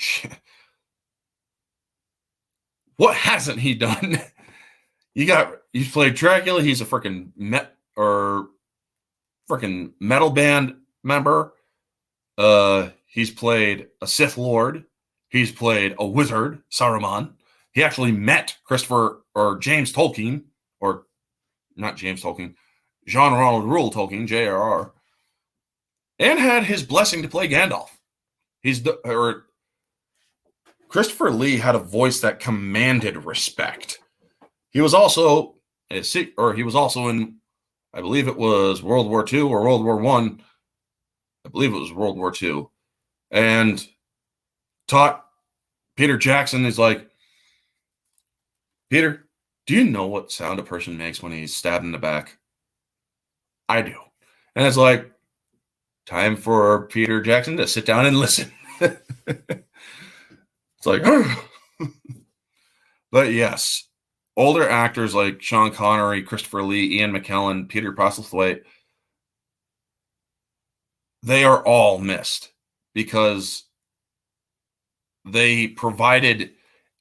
what hasn't he done? He's played Dracula. He's a freaking metal band member. He's played a Sith Lord. He's played a wizard, Saruman. He actually met James Tolkien, or not James Tolkien, John Ronald Reuel Tolkien, J.R.R., and had his blessing to play Gandalf. Christopher Lee had a voice that commanded respect. He was also in, I believe it was World War II or World War I. I believe it was World War II, and taught Peter Jackson. He's like, Peter, do you know what sound a person makes when he's stabbed in the back? I do. And it's like, time for Peter Jackson to sit down and listen. It's like, but yes, older actors like Sean Connery, Christopher Lee, Ian McKellen, Peter Postlethwaite, they are all missed because they provided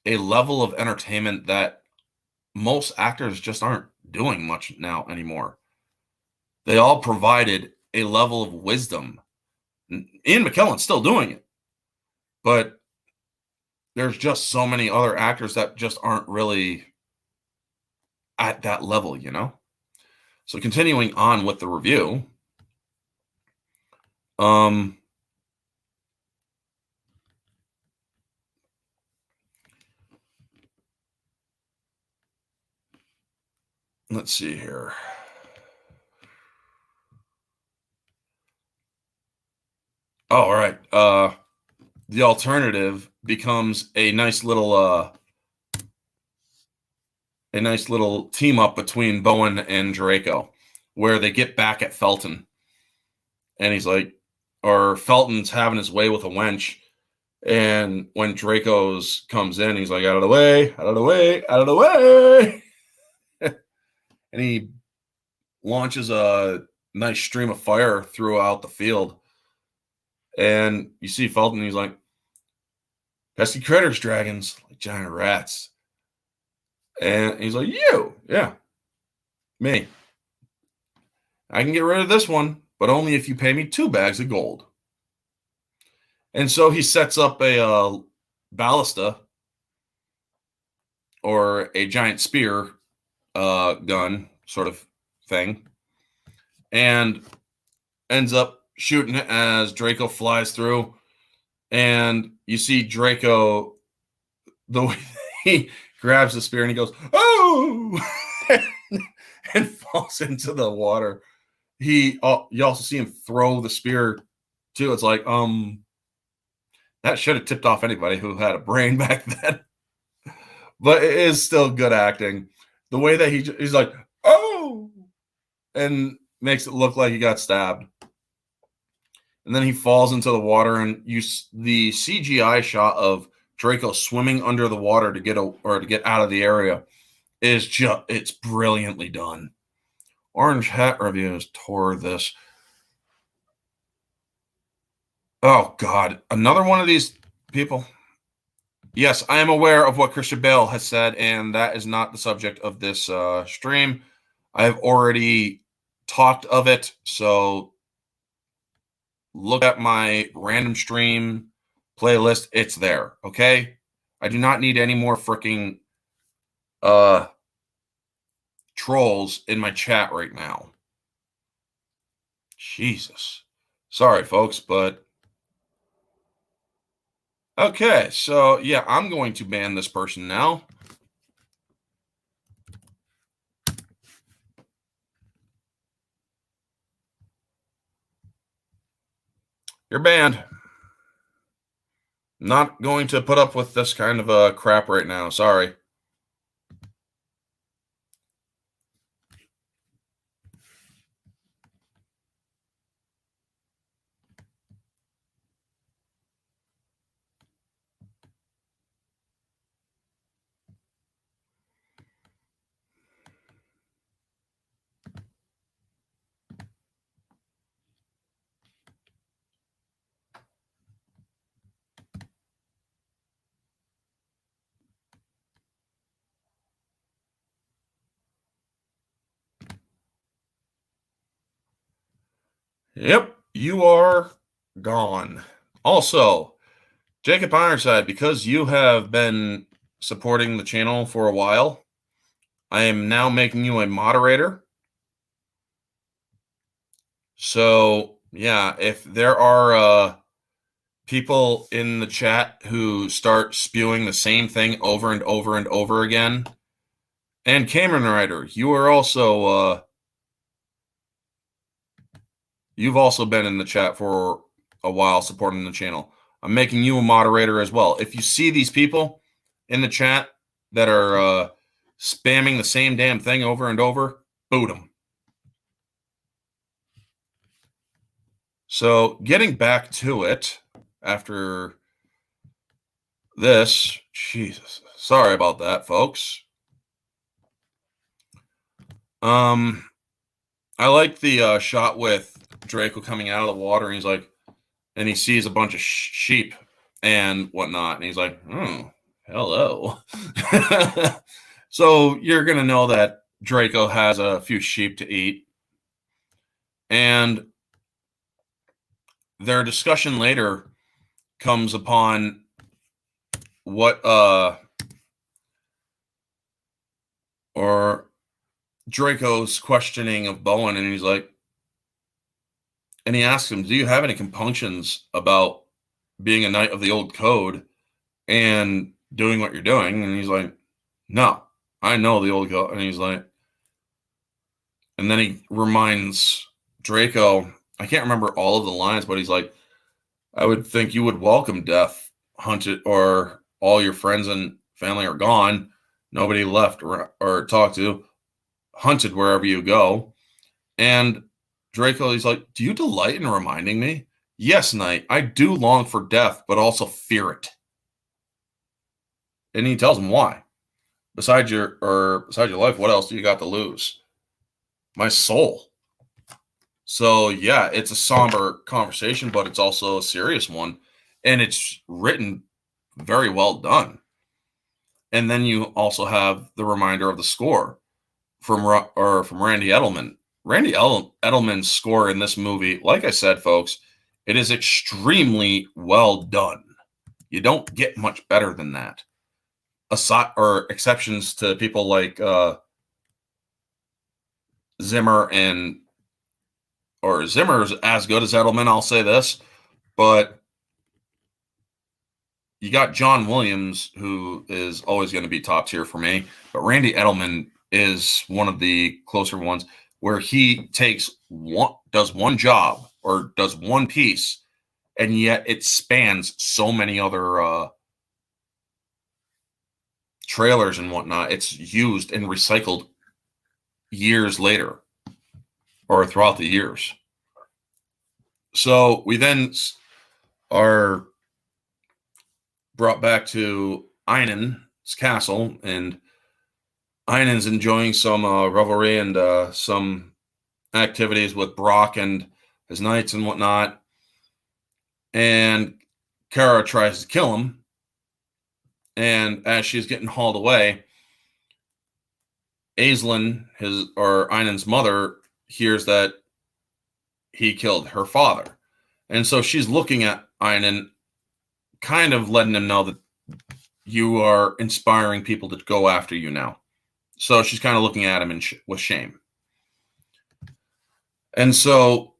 a level of entertainment that most actors just aren't doing much now anymore. They all provided a level of wisdom. Ian McKellen's still doing it, but there's just so many other actors that just aren't really at that level, you know? So continuing on with the review, let's see here. Oh, all right. The alternative becomes a nice little team up between Bowen and Draco, where they get back at Felton, and he's like, or Felton's having his way with a wench, and when Draco's comes in, he's like, out of the way, out of the way, out of the way, and he launches a nice stream of fire throughout the field. And you see Felton, he's like, pesky critters, dragons, like giant rats. And he's like, you, yeah, me. I can get rid of this one, but only if you pay me 2 bags of gold. And so he sets up a ballista, or a giant spear gun sort of thing, and ends up shooting it as Draco flies through. And you see Draco, the way he grabs the spear and he goes, oh, and falls into the water. You also see him throw the spear too. It's like, that should have tipped off anybody who had a brain back then. But it is still good acting. The way that he's like, oh, and makes it look like he got stabbed. And then he falls into the water, and the CGI shot of Draco swimming under the water to get out of the area is it's brilliantly done. Orange Hat Reviews tore this. Oh God, another one of these people. Yes, I am aware of what Christian Bale has said, and that is not the subject of this stream. I have already talked of it, so look at my random stream playlist. It's there, okay? I do not need any more freaking trolls in my chat right now. Jesus. Sorry, folks, but okay, so yeah, I'm going to ban this person now. You're banned. Not going to put up with this kind of crap right now. Sorry. Yep, you are gone. Also, Jacob Ironside, because you have been supporting the channel for a while, I am now making you a moderator. So, yeah, if there are people in the chat who start spewing the same thing over and over and over again, and Cameron Ryder, you are also you've also been in the chat for a while supporting the channel. I'm making you a moderator as well. If you see these people in the chat that are spamming the same damn thing over and over, boot them. So getting back to it after this, Jesus, sorry about that, folks. I like the shot with Draco coming out of the water, and he's like, and he sees a bunch of sheep and whatnot, and he's like, oh, hello. So you're gonna know that Draco has a few sheep to eat, and their discussion later comes upon what or Draco's questioning of Bowen, and he's like, and he asks him, do you have any compunctions about being a knight of the old code and doing what you're doing? And he's like, no, I know the old code. And he's like, and then he reminds Draco, I can't remember all of the lines, but he's like, I would think you would welcome death, hunted, or all your friends and family are gone, nobody left or talk to, hunted wherever you go. And Draco, he's like, do you delight in reminding me? Yes, knight, I do long for death, but also fear it. And he tells him why. Besides your life, what else do you got to lose? My soul. So yeah, it's a somber conversation, but it's also a serious one, and it's written very well done. And then you also have the reminder of the score from Randy Edelman. Randy Edelman's score in this movie, like I said, folks, it is extremely well done. You don't get much better than that. Aside or exceptions to people like Zimmer Zimmer's as good as Edelman, I'll say this, but you got John Williams, who is always going to be top tier for me, but Randy Edelman is one of the closer ones where he does one job or does one piece, and yet it spans so many other trailers and whatnot. It's used and recycled years later or throughout the years. So we then are brought back to Einan's castle, and Einan's enjoying some revelry and some activities with Brock and his knights and whatnot. And Kara tries to kill him, and as she's getting hauled away, Aislinn, Einan's mother, hears that he killed her father. And so she's looking at Einan, kind of letting him know that you are inspiring people to go after you now. So she's kind of looking at him with shame. And so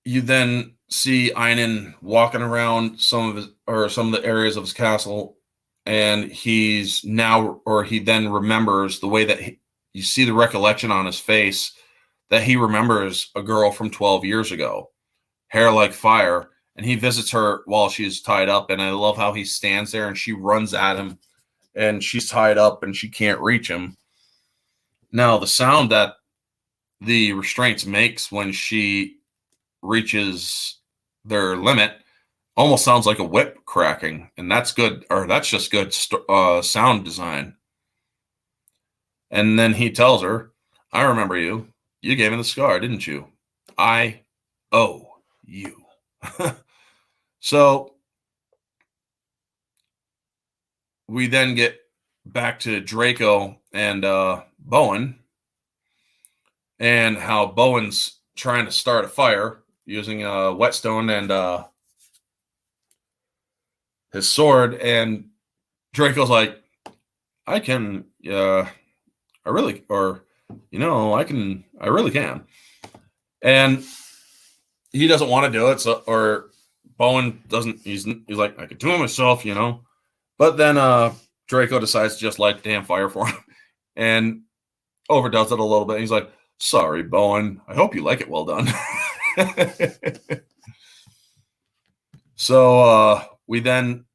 you then see Einan walking around some of the areas of his castle, and he then remembers the way that you see the recollection on his face that he remembers a girl from 12 years ago. hair like fire, and he visits her while she's tied up. And I love how he stands there and she runs at him, and she's tied up and she can't reach him. Now, the sound that the restraints makes when she reaches their limit almost sounds like a whip cracking, and that's good, or that's just good sound design. And then he tells her, I remember you. You gave me the scar, didn't you? I owe you. So we then get back to Draco and Bowen, and how Bowen's trying to start a fire using a whetstone and his sword. And Draco's like, I can, I really, or, I really can. And he doesn't want to do it. So, or Bowen doesn't, he's like, I could do it myself, But then Draco decides to just light the damn fire for him and overdoes it a little bit. He's like, sorry, Bowen. I hope you like it well done. So we then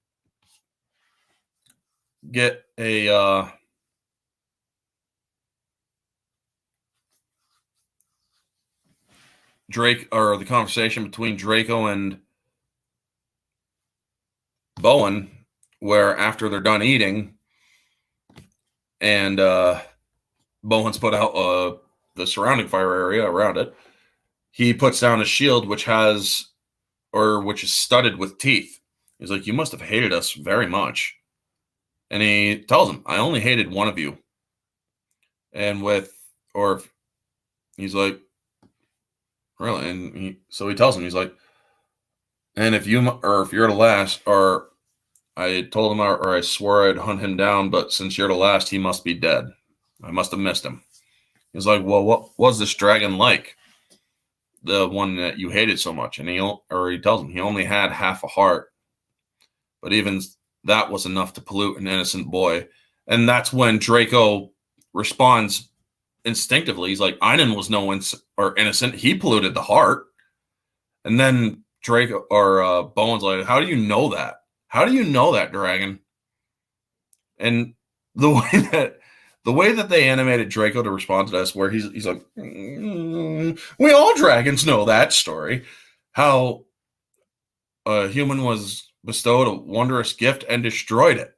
get a the conversation between Draco and Bowen, where after they're done eating and Bowen's put out the surrounding fire area around it, he puts down a shield which is studded with teeth. He's like, you must have hated us very much. And he tells him, I only hated one of you. And he's like, really? And so he tells him, he's like, and if you're the last, or I told him, or I swore I'd hunt him down, but since you're the last, he must be dead. I must have missed him. He's like, well, what was this dragon like? The one that you hated so much. And he tells him he only had half a heart, but even that was enough to pollute an innocent boy. And that's when Draco responds instinctively. He's like, Einan was innocent. He polluted the heart. And then Draco or Bowen's like, how do you know that? How do you know that, dragon? And the way that they animated Draco to respond to this, where he's like, we all dragons know that story. How a human was bestowed a wondrous gift and destroyed it.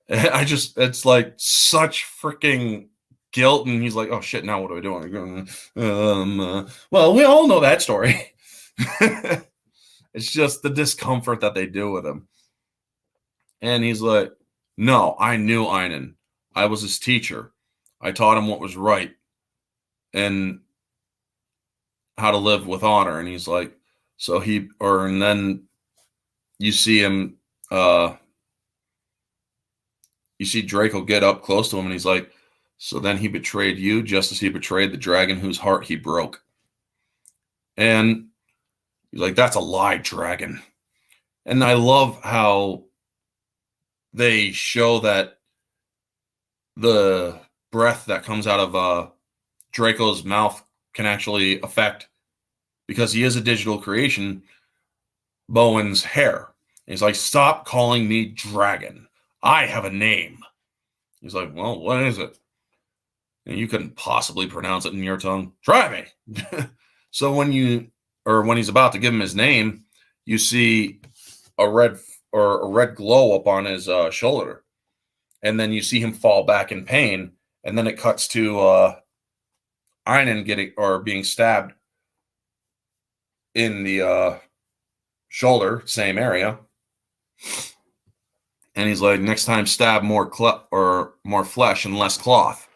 It's like such freaking guilt. And he's like, oh shit, now what do I do? Well, we all know that story. It's just the discomfort that they do with him. And he's like, no, I knew Einan. I was his teacher. I taught him what was right and how to live with honor. And he's like, and then you see him, you see Draco get up close to him and he's like, so then he betrayed you just as he betrayed the dragon whose heart he broke. And he's like, that's a lie, dragon. And I love how they show that the breath that comes out of Draco's mouth can actually affect, because he is a digital creation, Bowen's hair. He's like, stop calling me dragon. I have a name. He's like, well, what is it? And you couldn't possibly pronounce it in your tongue. Try me. So when he's about to give him his name, you see a red glow up on his shoulder. And then you see him fall back in pain. And then it cuts to Einan being stabbed in the shoulder, same area. And he's like, next time stab more flesh and less cloth.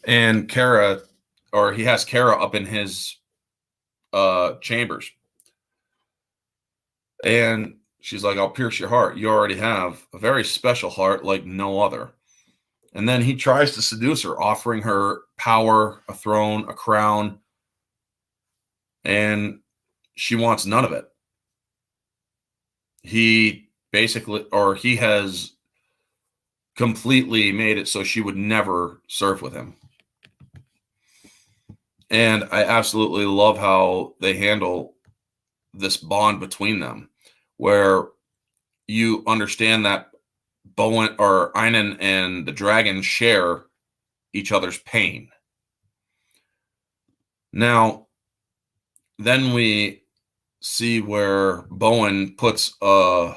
And he has Kara up in his chambers. And she's like, I'll pierce your heart. You already have a very special heart like no other. And then he tries to seduce her, offering her power, a throne, a crown. And she wants none of it. He has completely made it so she would never surf with him. And I absolutely love how they handle this bond between them, where you understand that Bowen or Einan and the dragon share each other's pain. Now, then we see where Bowen puts a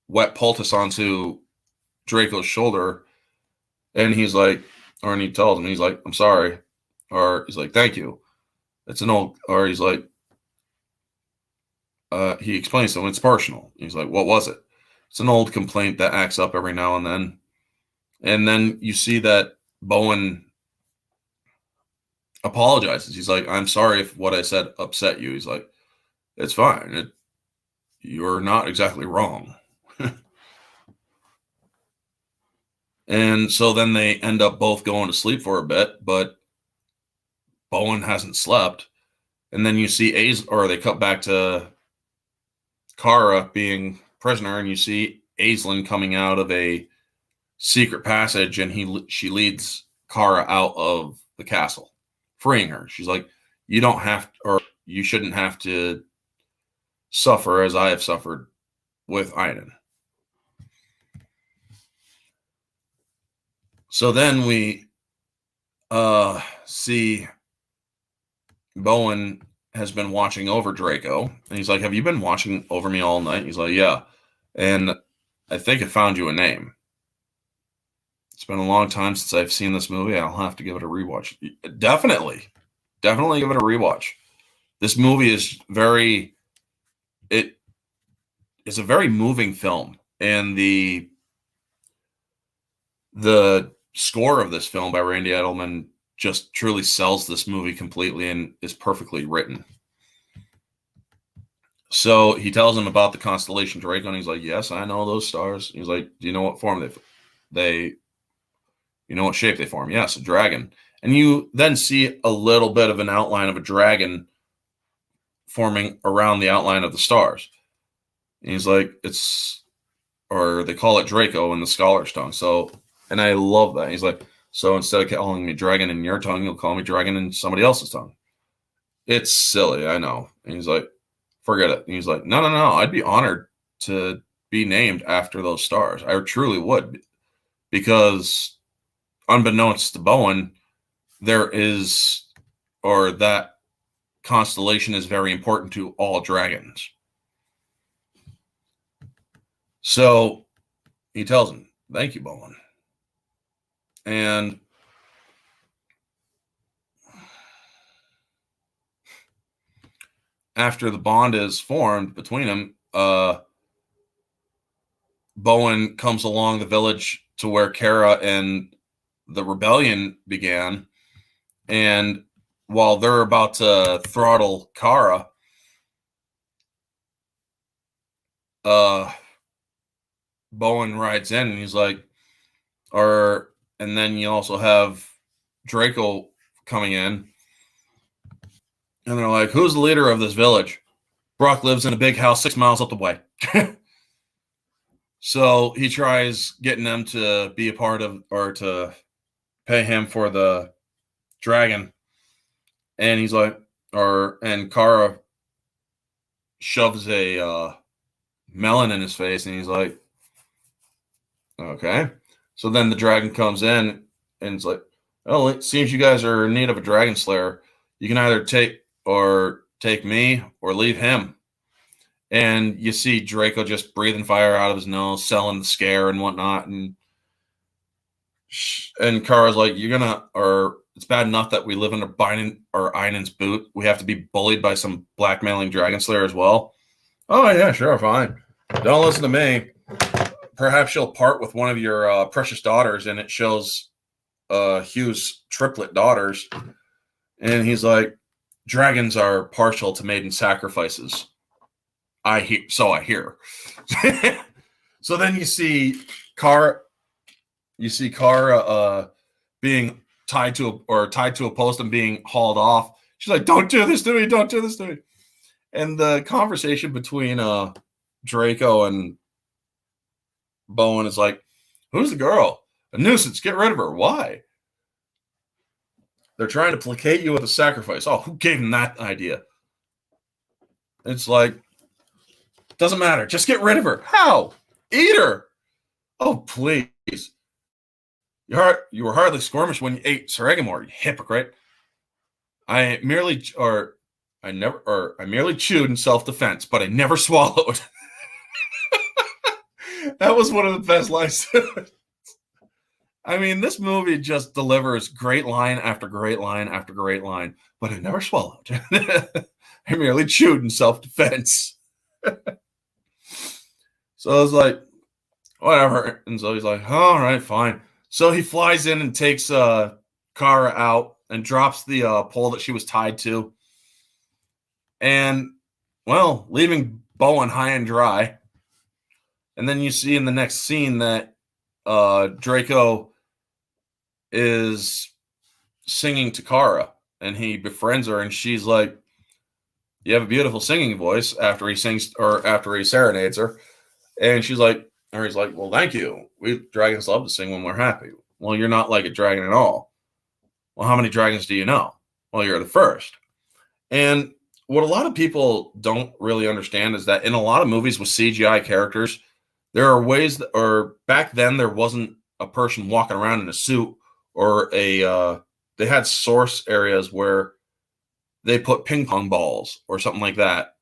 wet poultice onto Draco's shoulder, and he's like, or he tells him, he's like, I'm sorry, or he's like, thank you. It's an old, or he's like, he explains to him it's personal. He's like, what was it? It's an old complaint that acts up every now and then. And then you see that Bowen apologizes. He's like, I'm sorry if what I said upset you. He's like, it's fine. You're not exactly wrong. And so then they end up both going to sleep for a bit, but Bowen hasn't slept. And then you see or they cut back to Kara being prisoner, and you see Aislinn coming out of a secret passage, and she leads Kara out of the castle, freeing her. She's like, you don't have to, or you shouldn't have to suffer as I have suffered with Einan. So then we see Bowen has been watching over Draco, and he's like, have you been watching over me all night? He's like, yeah. And I think I found you a name. It's been a long time since I've seen this movie. I'll have to give it a rewatch. Definitely give it a rewatch. This movie is it's a very moving film, and the score of this film by Randy Edelman just truly sells this movie completely and is perfectly written. So he tells him about the constellation Draco, and he's like, yes, I know those stars. He's like, do you know what form you know what shape they form? Yes, a dragon. And you then see a little bit of an outline of a dragon forming around the outline of the stars. And he's like, or they call it Draco in the scholar's tongue. So, and I love that. He's like, so instead of calling me dragon in your tongue, you'll call me dragon in somebody else's tongue. It's silly, I know. And he's like, forget it. And he's like, no. I'd be honored to be named after those stars. I truly would. Because unbeknownst to Bowen, that constellation is very important to all dragons. So he tells him, thank you, Bowen. And after the bond is formed between them, Bowen comes along the village to where Kara and the rebellion began. And while they're about to throttle Kara, Bowen rides in, and he's like, and then you also have Draco coming in, and they're like, who's the leader of this village? Brock lives in a big house 6 miles up the way. So he tries getting them to be a part of, or to pay him for the dragon. And he's like, and Kara shoves a melon in his face, and he's like, okay. So then the dragon comes in, and it's like, oh, it seems you guys are in need of a dragon slayer. You can either take me or leave him. And you see Draco just breathing fire out of his nose, selling the scare and whatnot. And Kara's like, it's bad enough that we live under Einan's boot. We have to be bullied by some blackmailing dragon slayer as well. Oh, yeah, sure, fine. Don't listen to me. Perhaps you'll part with one of your precious daughters, and it shows Hugh's triplet daughters. And he's like, dragons are partial to maiden sacrifices. I hear. So then you see Kara being tied to a post and being hauled off. She's like, don't do this to me. Don't do this to me. And the conversation between Draco and Bowen is like, who's the girl? A nuisance. Get rid of her. Why? They're trying to placate you with a sacrifice. Oh, who gave him that idea? It's like, Doesn't matter. Just get rid of her. How? Eat her. Oh, please. You were hardly squirmish when you ate Sir Eggamore, you hypocrite. I merely chewed in self-defense, but I never swallowed. That was one of the best lines. I mean, this movie just delivers great line after great line after great line, but I never swallowed. I merely chewed in self-defense. So I was like, whatever. And so he's like, all right, fine. So he flies in and takes Kara out and drops the pole that she was tied to. And, well, leaving Bowen high and dry. And then you see in the next scene that Draco is singing to Kara, and he befriends her, and she's like, you have a beautiful singing voice, after he sings, or after he serenades her. And she's like, or he's like, well, thank you. We dragons love to sing when we're happy. Well, you're not like a dragon at all. Well, how many dragons do you know? Well, you're the first. And what a lot of people don't really understand is that in a lot of movies with CGI characters, there are ways that, or back then there wasn't a person walking around in a suit, or they had source areas where they put ping pong balls or something like that.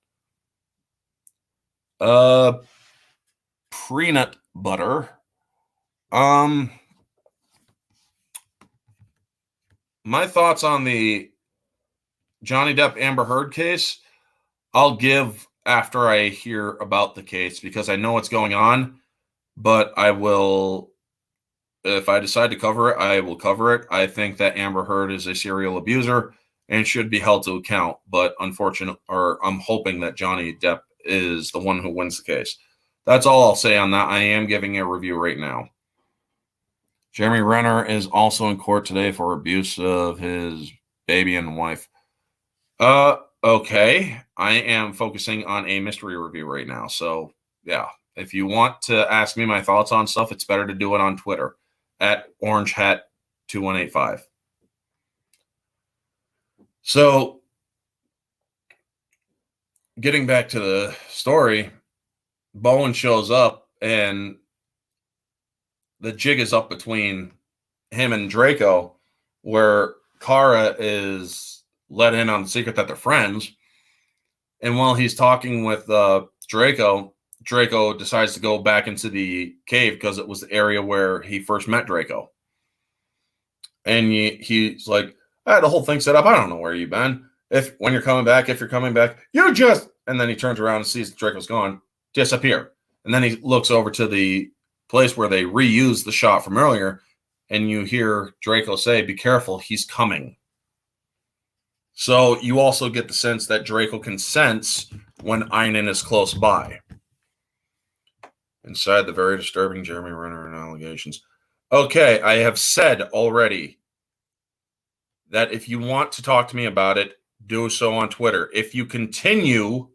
Peanut butter. My thoughts on the Johnny Depp Amber Heard case, I'll give after I hear about the case, because I know what's going on, but I will, if I decide to cover it, I will cover it. I think that Amber Heard is a serial abuser and should be held to account, but I'm hoping that Johnny Depp is the one who wins the case. That's all I'll say on that. I am giving a review right now. Jeremy Renner is also in court today for abuse of his baby and wife. Okay. I am focusing on a mystery review right now. So, yeah. If you want to ask me my thoughts on stuff, it's better to do it on Twitter at orangehat2185. So, getting back to the story, Bowen shows up and the jig is up between him and Draco, where Kara is let in on the secret that they're friends. And while he's talking with Draco decides to go back into the cave because it was the area where he first met Draco. And he's like, I had the whole thing set up. I don't know where you've been. If you're coming back, you just, and then he turns around and sees Draco's gone, disappear. And then he looks over to the place where they reused the shot from earlier, and you hear Draco say, be careful, he's coming. So you also get the sense that Draco can sense when Einan is close by. Inside the very disturbing Jeremy Renner and allegations. Okay, I have said already that if you want to talk to me about it, do so on Twitter. If you continue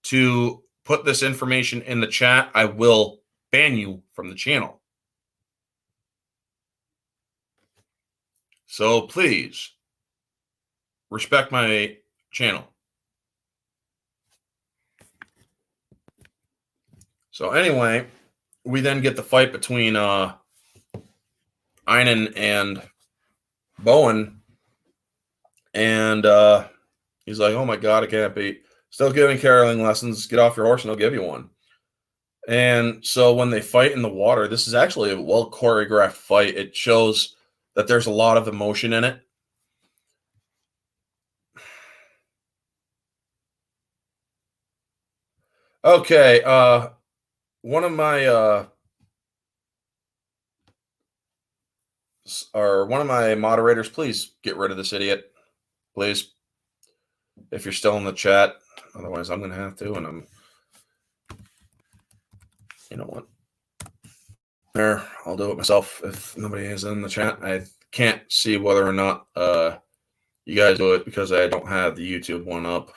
to put this information in the chat, I will ban you from the channel. So please respect my channel. So anyway, we then get the fight between Einan and Bowen, and he's like, oh my God, I can't be still giving caroling lessons. Get off your horse and I'll give you one. And so when they fight in the water, this is actually a well choreographed fight. It shows that there's a lot of emotion in it. Okay, one of my moderators, please get rid of this idiot, please, if you're still in the chat. Otherwise, I'm gonna have to, and you know what? There, I'll do it myself if nobody is in the chat. I can't see whether or not you guys do it because I don't have the YouTube one up.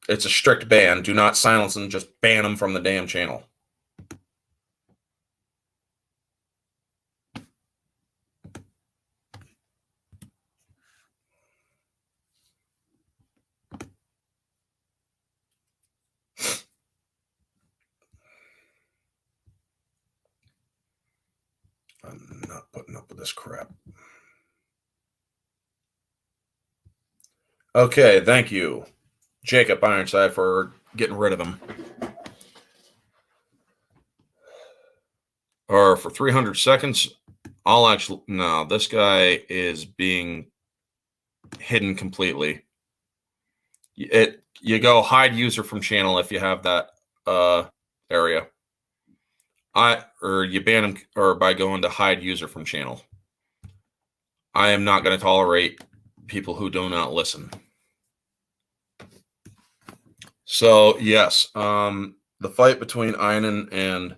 It's a strict ban. Do not silence them. Just ban them from the damn channel. I'm not putting up with this crap. Okay, thank you, Jacob Ironside, for getting rid of him. Or for 300 seconds, I'll actually... No, this guy is being hidden completely. You go hide user from channel if you have that area. Or you ban him, or by going to hide user from channel. I am not going to tolerate people who do not listen. So yes, the fight between Einan and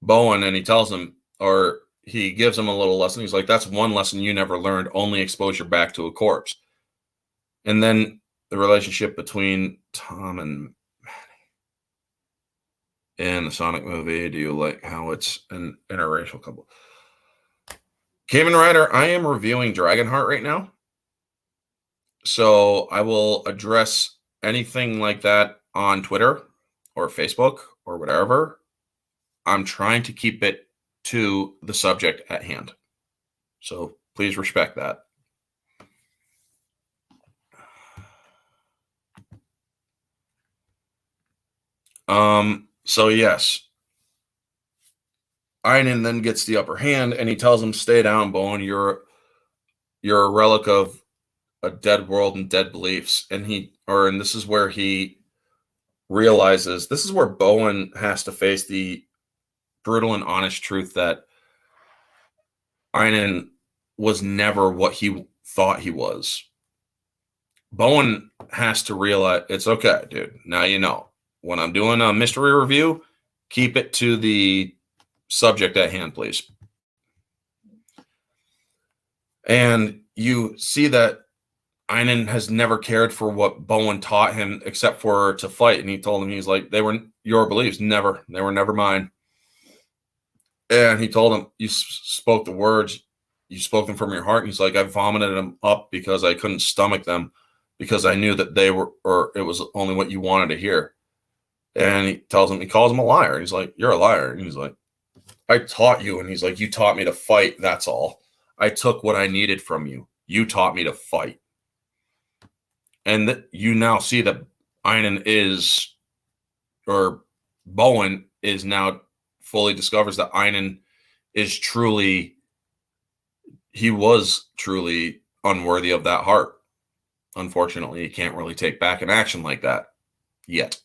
Bowen, and he tells him, or he gives him a little lesson. He's like, "That's one lesson you never learned. Only expose your back to a corpse." And then the relationship between Tom and Manny in the Sonic movie. Do you like how it's an interracial couple? Kamen Rider, I am reviewing Dragonheart right now, so I will address anything like that on Twitter or Facebook or whatever. I'm trying to keep it to the subject at hand, so please respect that. So yes, Einan then gets the upper hand, and he tells him, "Stay down, Bowen. You're a relic of a dead world and dead beliefs." And this is where he realizes, this is where Bowen has to face the brutal and honest truth that Einan was never what he thought he was. Bowen has to realize, it's okay, dude. Now you know. When I'm doing a mystery review, keep it to the subject at hand, please. And you see that Einan has never cared for what Bowen taught him except for to fight. And he told him, he's like, "They were your beliefs, never. They were never mine." And he told him, "You spoke the words, you spoke them from your heart." And he's like, "I vomited them up because I couldn't stomach them, because I knew that they were, or it was only what you wanted to hear." And he calls him a liar. He's like, "You're a liar." And he's like, "I taught you." And he's like, "You taught me to fight. That's all. I took what I needed from you. You taught me to fight." And you now see that Einan is, or Bowen is now fully discovers that Einan is truly, he was truly unworthy of that heart. Unfortunately, he can't really take back an action like that yet.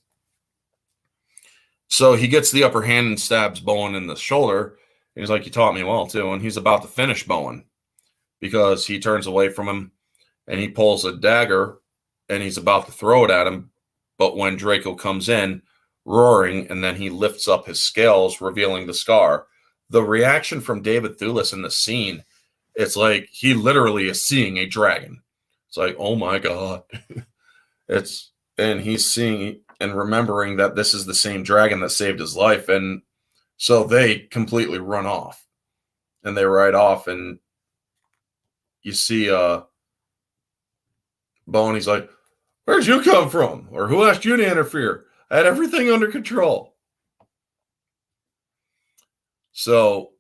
So he gets the upper hand and stabs Bowen in the shoulder. He's like, "You taught me well, too." And he's about to finish Bowen because he turns away from him and he pulls a dagger and he's about to throw it at him. But when Draco comes in, roaring, and then he lifts up his scales, revealing the scar, the reaction from David Thewlis in the scene, it's like he literally is seeing a dragon. It's like, oh my God. And he's seeing and remembering that this is the same dragon that saved his life. And so they completely run off and they ride off, and you see Bowen, he's like, "Where'd you come from? Or who asked you to interfere? I had everything under control." So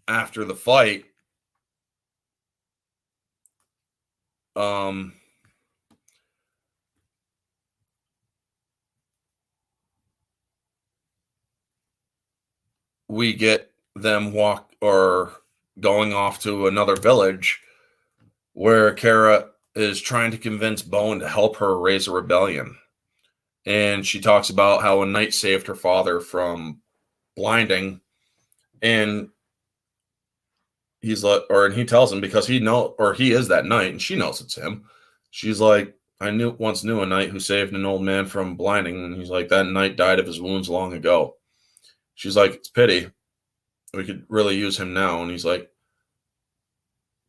after the fight, we get them going off to another village where Kara is trying to convince Bowen to help her raise a rebellion. And she talks about how a knight saved her father from blinding. And he's like, and he tells him, because he is that knight, and she knows it's him. She's like, "I once knew a knight who saved an old man from blinding." And he's like, "That knight died of his wounds long ago." She's like, "It's pity. We could really use him now." And he's like,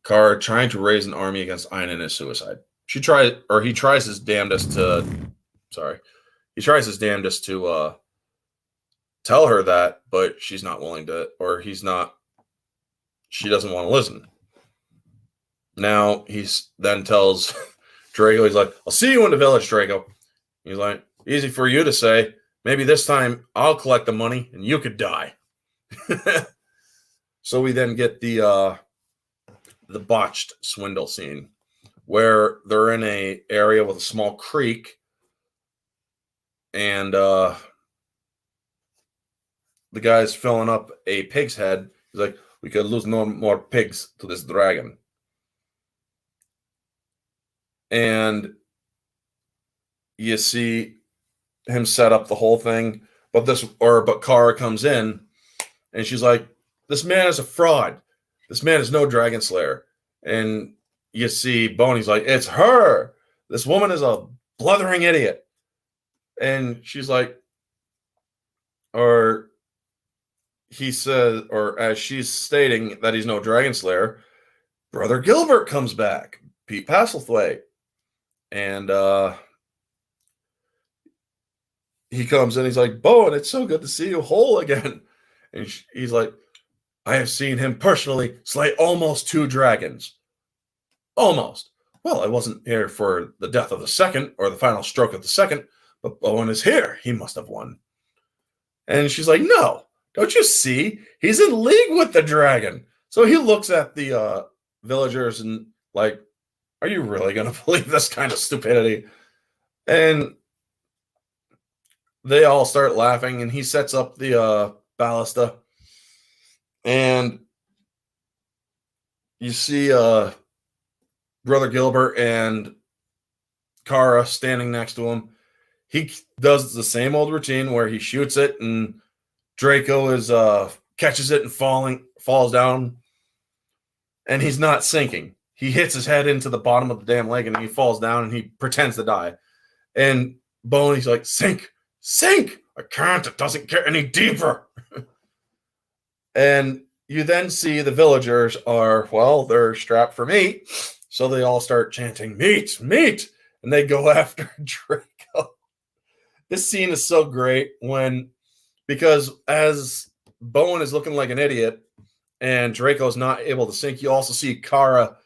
"Kara, trying to raise an army against Einan is suicide." He tries his damnedest to tell her that, but she's not willing to, she doesn't want to listen. Now he then tells Draco, he's like, "I'll see you in the village, Draco." He's like, "Easy for you to say. Maybe this time I'll collect the money and you could die." So we then get the botched swindle scene where they're in a area with a small creek, and the guy's filling up a pig's head. He's like, we could lose no more pigs to this dragon. And you see him set up the whole thing, but Kara comes in and she's like, this man is a fraud. This man is no dragon slayer. And you see Boney's like, it's her. This woman is a blithering idiot. And she's like, or he says, or as she's stating that he's no dragon slayer, Brother Gilbert comes back, Pete Pastlethwaite. And he comes in, he's like, Bowen, it's so good to see you whole again. And he's like, I have seen him personally slay almost 2 dragons. Almost. Well, I wasn't here for the death of the second or the final stroke of the second, but Bowen is here. He must have won. And she's like, no, don't you see? He's in league with the dragon. So he looks at the villagers and like, are you really going to believe this kind of stupidity? And they all start laughing, and he sets up the ballista. And you see Brother Gilbert and Kara standing next to him. He does the same old routine where he shoots it, and Draco catches it and falls down, and he's not sinking. He hits his head into the bottom of the damn lake, and he falls down, and he pretends to die. And Boney's like, sink! I can't. It doesn't get any deeper. And you then see the villagers they're strapped for meat. So they all start chanting, meat. And they go after Draco. This scene is so great because as Bowen is looking like an idiot and Draco's not able to sink, you also see Kara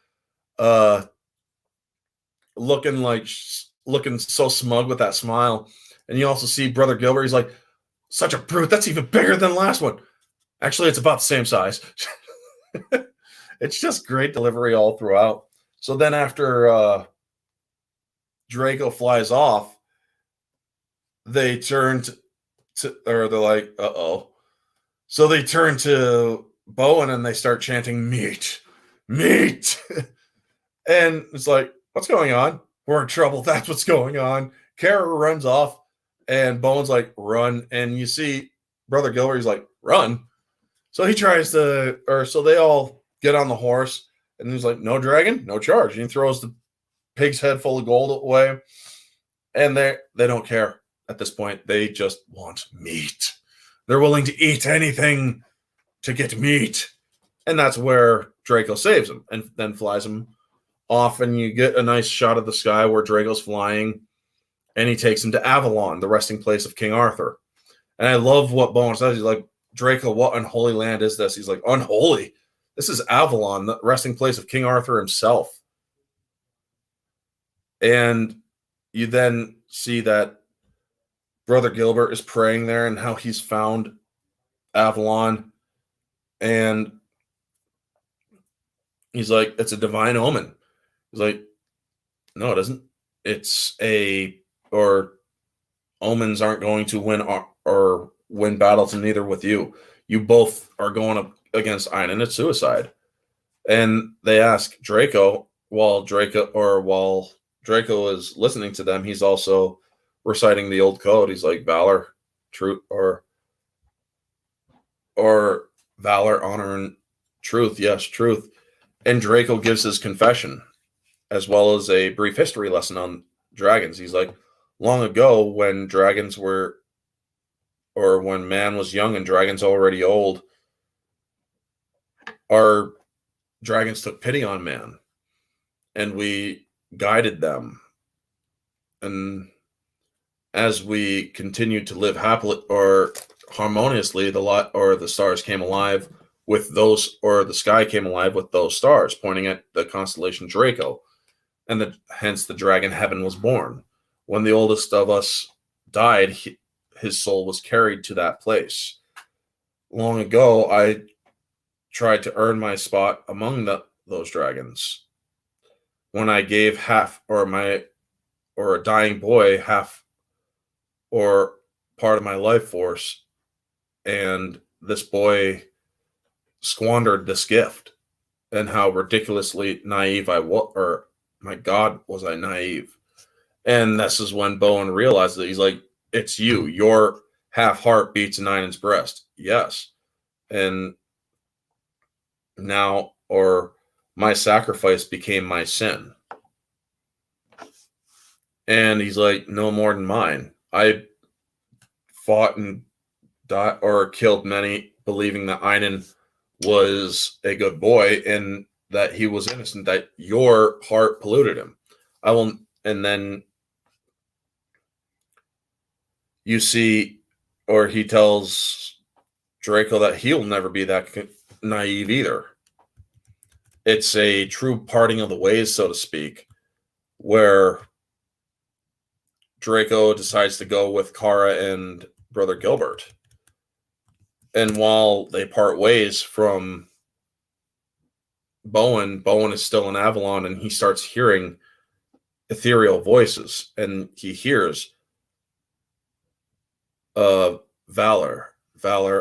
looking so smug with that smile. And you also see Brother Gilbert. He's like, such a brute. That's even bigger than the last one. Actually, it's about the same size. It's just great delivery all throughout. So then after Draco flies off, they they're like, uh-oh. So they turn to Bowen and they start chanting, meat. And it's like, what's going on? We're in trouble. That's what's going on. Kara runs off. And Bowen's like, run. And you see Brother Gilbert, he's like, run. So he tries to, so they all get on the horse. And he's like, no dragon, no charge. And he throws the pig's head full of gold away. And they don't care at this point. They just want meat. They're willing to eat anything to get meat. And that's where Draco saves him and then flies him off. And you get a nice shot of the sky where Draco's flying. And he takes him to Avalon, the resting place of King Arthur. And I love what Bowen says. He's like, Draco, what unholy land is this? He's like, unholy? This is Avalon, the resting place of King Arthur himself. And you then see that Brother Gilbert is praying there and how he's found Avalon. And he's like, it's a divine omen. He's like, no, it isn't. Omens aren't going to win or win battles, and neither with you. You both are going up against Einon. It's suicide. And they ask Draco while Draco is listening to them, he's also reciting the old code. He's like, valor, truth, or valor, honor, and truth. Yes, truth. And Draco gives his confession as well as a brief history lesson on dragons. He's like, long ago when when man was young and dragons already old, our dragons took pity on man and we guided them. And as we continued to live happily or harmoniously, the stars came alive with those, or the sky came alive with those stars, pointing at the constellation Draco. And hence the dragon heaven was born. When the oldest of us died, his soul was carried to that place. Long ago, I tried to earn my spot among those dragons. When I gave half or a dying boy half or part of my life force, and this boy squandered this gift, and how ridiculously naive I was, or my God, was I naive. And this is when Bowen realized that he's like, it's you. Your half heart beats in Einan's breast. Yes. And now, or my sacrifice became my sin. And he's like, no more than mine. I fought and died or killed many, believing that Einan was a good boy and that he was innocent, that your heart polluted him. I will, and then you see, or he tells Draco that he'll never be that naive either. It's a true parting of the ways, so to speak, where Draco decides to go with Kara and Brother Gilbert. And while they part ways from Bowen is still in Avalon, and he starts hearing ethereal voices, and he hears valor,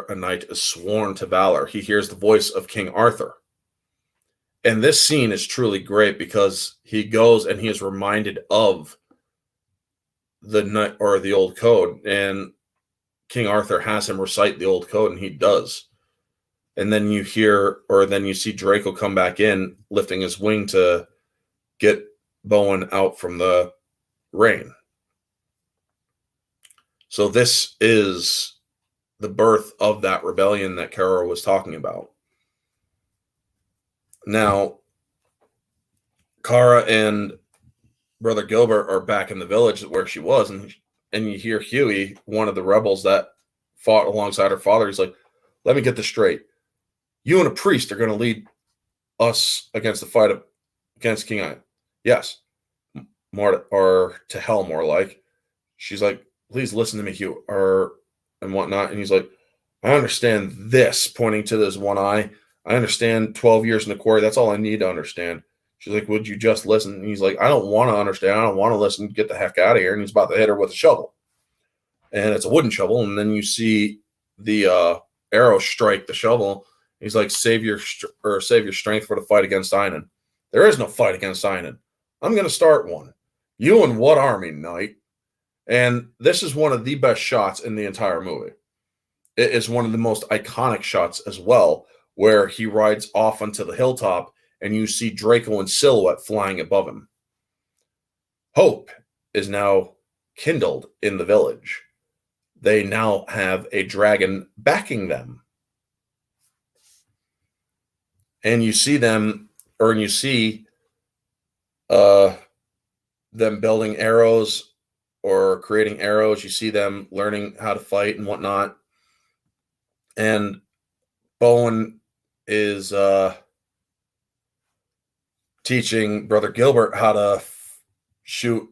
a knight is sworn to valor. He hears the voice of King Arthur. And this scene is truly great because he goes and he is reminded of the old code, and King Arthur has him recite the old code, and he does. And then you see Draco come back in, lifting his wing to get Bowen out from the rain. So this is the birth of that rebellion that Kara was talking about. Now, Kara and Brother Gilbert are back in the village where she was, and you hear Huey, one of the rebels that fought alongside her father. He's like, let me get this straight. You and a priest are going to lead us against the fight against King Iron. Yes. Or to hell, more like. She's like, please listen to me, Hugh, and whatnot. And he's like, I understand this, pointing to this one eye. I understand 12 years in the quarry. That's all I need to understand. She's like, would you just listen? And he's like, I don't want to understand. I don't want to listen. Get the heck out of here. And he's about to hit her with a shovel. And it's a wooden shovel. And then you see the arrow strike the shovel. He's like, save your strength for the fight against Einan. There is no fight against Einan. I'm going to start one. You and what army, knight? And this is one of the best shots in the entire movie. It is one of the most iconic shots as well, where he rides off onto the hilltop and you see Draco in silhouette flying above him. Hope is now kindled in the village. They now have a dragon backing them. And you see them, or you see them building arrows or creating arrows. You see them learning how to fight and whatnot. And Bowen is teaching Brother Gilbert how to shoot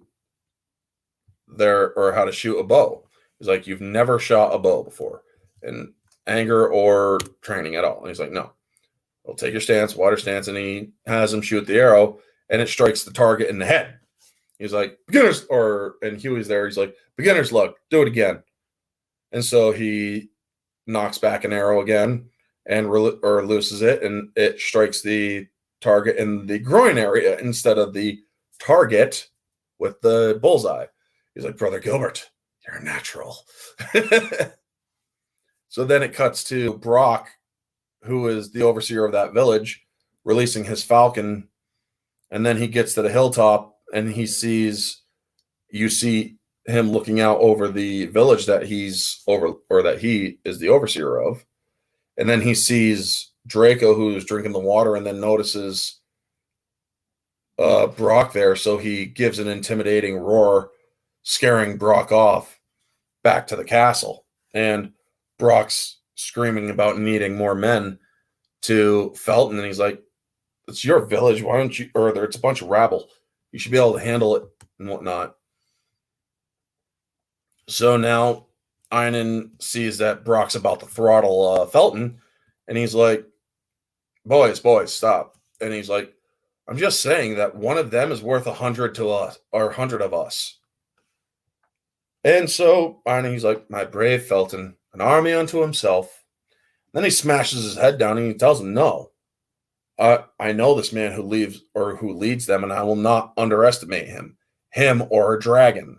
how to shoot a bow. He's like, you've never shot a bow before in anger or training at all. And he's like, no. Well, take your stance, water stance, and he has him shoot the arrow, and it strikes the target in the head. He's like, beginner's, and Huey's there. He's like, beginner's luck, do it again. And so he knocks back an arrow again and looses it, and it strikes the target in the groin area instead of the target with the bullseye. He's like, Brother Gilbert, you're a natural. So then it cuts to Brock, who is the overseer of that village, releasing his falcon. And then he gets to the hilltop and you see him looking out over the village that he's over, or that he is the overseer of. And then he sees Draco, who's drinking the water, and then notices Brock there. So he gives an intimidating roar, scaring Brock off back to the castle. And Brock's screaming about needing more men to Felton, and he's like, it's your village, why don't you, or it's a bunch of rabble, you should be able to handle it and whatnot. So now Einan sees that Brock's about to throttle Felton, and he's like, boys, stop. And he's like, I'm just saying that one of them is worth 100 to us, or 100 of us. And so he's like, my brave Felton, an army unto himself. Then he smashes his head down and he tells him, no, I know this man who leads them, and I will not underestimate him or a dragon.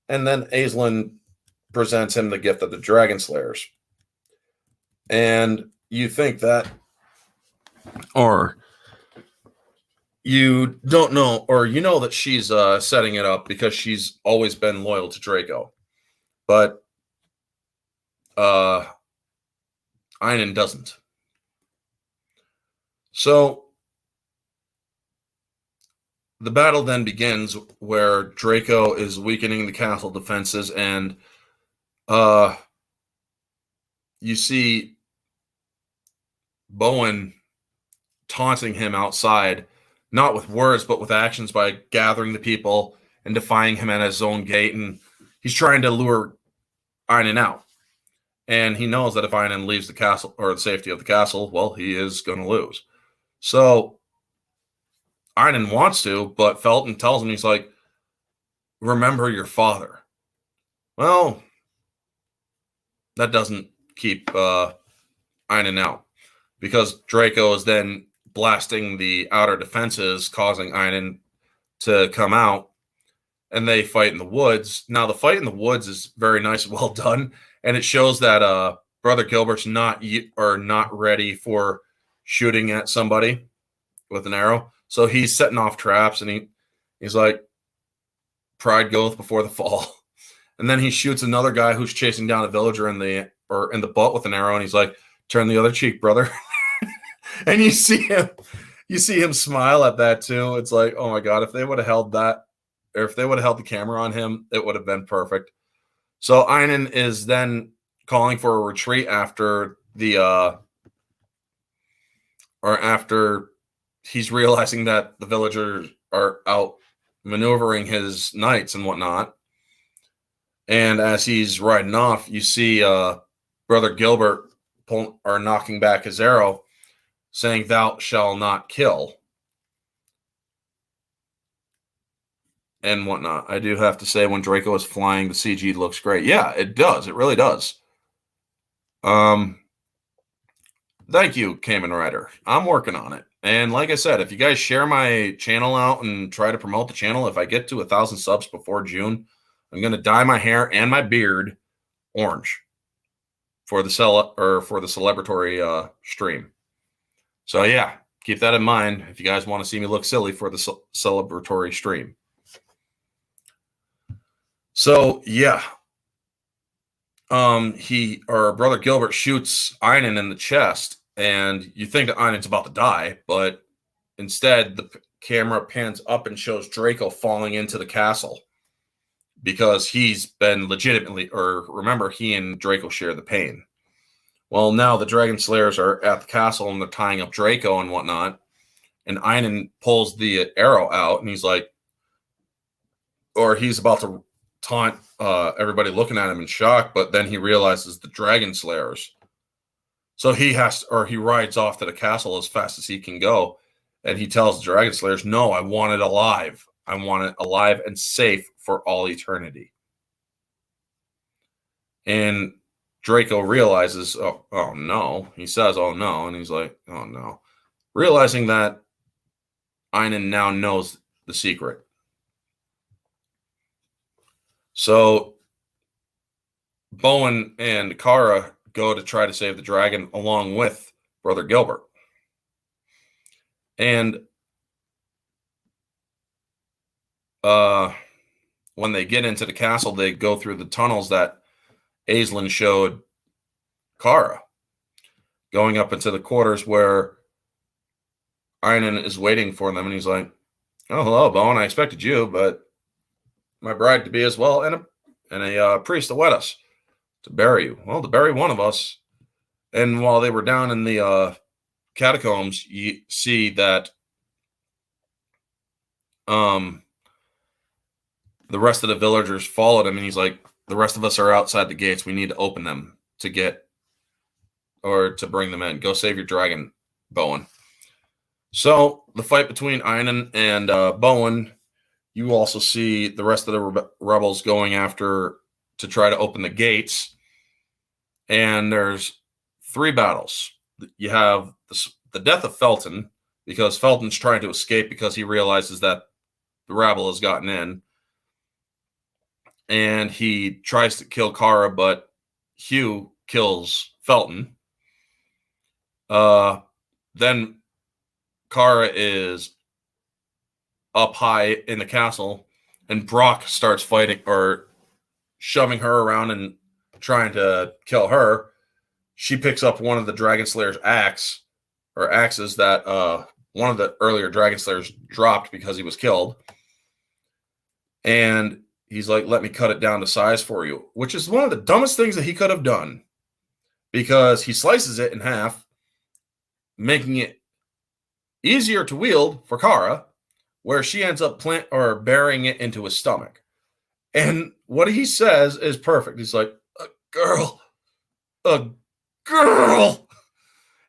And then Aislinn presents him the gift of the Dragon Slayers. And you think that, or you don't know, or you know that she's setting it up because she's always been loyal to Draco. But Einon doesn't. So the battle then begins where Draco is weakening the castle defenses, and you see Bowen taunting him outside, not with words, but with actions, by gathering the people and defying him at his own gate. And he's trying to lure Einon out. And he knows that if Einon leaves the castle, or the safety of the castle, well, he is going to lose. So Einon wants to, but Felton tells him, he's like, remember your father. Well, that doesn't keep Einon out, because Draco is then blasting the outer defenses, causing Einon to come out, and they fight in the woods. Now, the fight in the woods is very nice and well done, and it shows that Brother Gilbert's not ready for shooting at somebody with an arrow. So he's setting off traps, and he's like, pride goeth before the fall. And then he shoots another guy who's chasing down a villager in the butt with an arrow, and he's like, turn the other cheek, brother. And you see him smile at that too. It's like, oh my God, if they would have held that, or if they would have held the camera on him, it would have been perfect. So Einon is then calling for a retreat after after he's realizing that the villagers are out maneuvering his knights and whatnot. And as he's riding off, you see Brother Gilbert knocking back his arrow, saying, thou shalt not kill, and whatnot. I do have to say, when Draco is flying, the CG looks great. Yeah, it does. It really does. Thank you, Kamen Rider. I'm working on it. And like I said, if you guys share my channel out and try to promote the channel, if I get to 1,000 subs before June, I'm going to dye my hair and my beard orange for the celebratory stream. So yeah, keep that in mind if you guys want to see me look silly for the celebratory stream. So yeah, Brother Gilbert shoots Einon in the chest, and you think that Einon's about to die, but instead the camera pans up and shows Draco falling into the castle, because he's been legitimately, or remember, he and Draco share the pain. Well, now the Dragon Slayers are at the castle, and they're tying up Draco and whatnot, and Einon pulls the arrow out, and he's like, or he's about to taunt everybody looking at him in shock, but then he realizes the Dragon Slayers. So he rides off to the castle as fast as he can go, and he tells the Dragon Slayers, no, I want it alive. I want it alive and safe for all eternity. And Draco realizes, oh no. He says, oh no, and he's like, oh no. Realizing that Einon now knows the secret. So Bowen and Kara go to try to save the dragon along with Brother Gilbert. And when they get into the castle, they go through the tunnels that Aislinn showed Kara, going up into the quarters where Einon is waiting for them. And he's like, oh, hello, Bowen. I expected you, but my bride to be as well, and a priest to wed us, to bury you. Well, to bury one of us. And while they were down in the catacombs, you see that the rest of the villagers followed him, and he's like, the rest of us are outside the gates. We need to open them to bring them in. Go save your dragon. Bowen. So the fight between Einan and Bowen, you also see the rest of the rebels going after to try to open the gates. And there's 3 battles. You have the death of Felton, because Felton's trying to escape because he realizes that the rabble has gotten in. And he tries to kill Kara, but Hugh kills Felton. Then Kara is up high in the castle, and Brock starts fighting or shoving her around and trying to kill her. She picks up one of the Dragon Slayer's axes that one of the earlier Dragon Slayers dropped because he was killed. And he's like, let me cut it down to size for you, which is one of the dumbest things that he could have done, because he slices it in half, making it easier to wield for Kara, where she ends up burying it into his stomach. And what he says is perfect. He's like, a girl.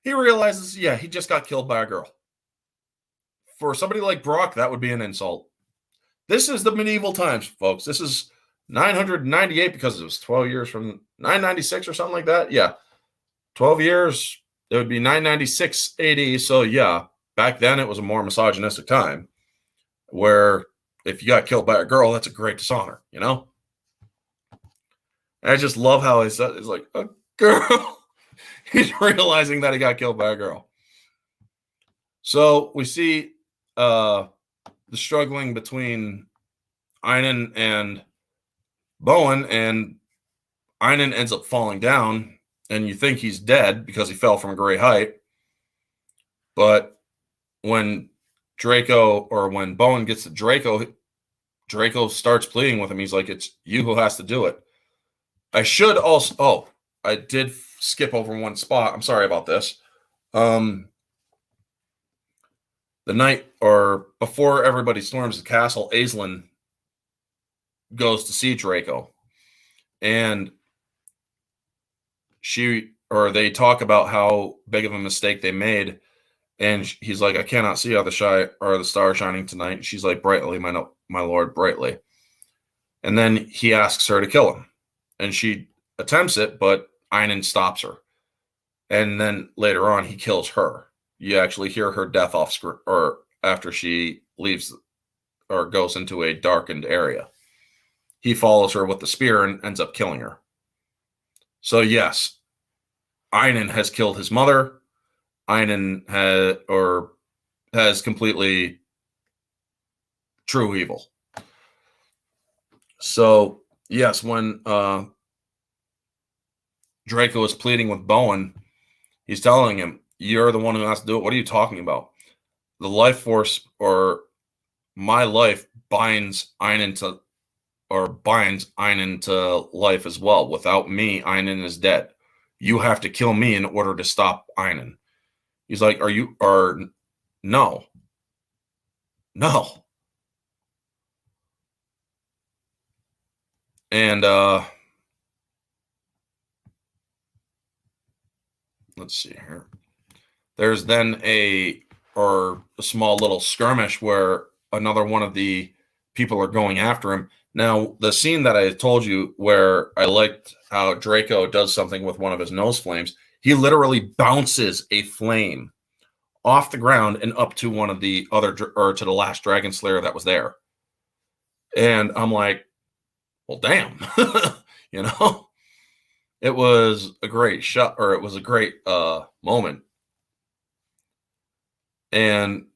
He realizes, yeah, he just got killed by a girl. For somebody like Brock, that would be an insult. This is the medieval times, folks. This is 998, because it was 12 years from 996 or something like that. Yeah. 12 years, it would be 996 AD. So yeah, back then it was a more misogynistic time, where if you got killed by a girl, that's a great dishonor, you know? And I just love how he said, it's like, a girl. He's realizing that he got killed by a girl. So we see the struggling between Einan and Bowen, and Einan ends up falling down, and you think he's dead because he fell from a great height. But when Bowen gets to Draco starts pleading with him. He's like, it's you who has to do it. I should also, I did skip over one spot. I'm sorry about this. The night or before everybody storms the castle, Aislinn goes to see Draco, and they talk about how big of a mistake they made. And he's like, I cannot see how the star shining tonight. And she's like, brightly, my lord, brightly. And then he asks her to kill him, and she attempts it, but Einan stops her. And then later on, he kills her. You actually hear her death off screen, or after she leaves or goes into a darkened area. He follows her with the spear and ends up killing her. So yes, Einan has killed his mother. Einan has completely true evil. So yes, when Draco is pleading with Bowen, he's telling him, you're the one who has to do it. What are you talking about? The life force, or my life, binds Einan to life as well. Without me, Einan is dead. You have to kill me in order to stop Einan. He's like, no. And let's see here. There's then a small little skirmish where another one of the people are going after him. Now, the scene that I told you where I liked how Draco does something with one of his nose flames, he literally bounces a flame off the ground and up to one of the other, or to the last Dragon Slayer that was there. And I'm like, well, damn, you know, it was a great shot, or it was a great moment. And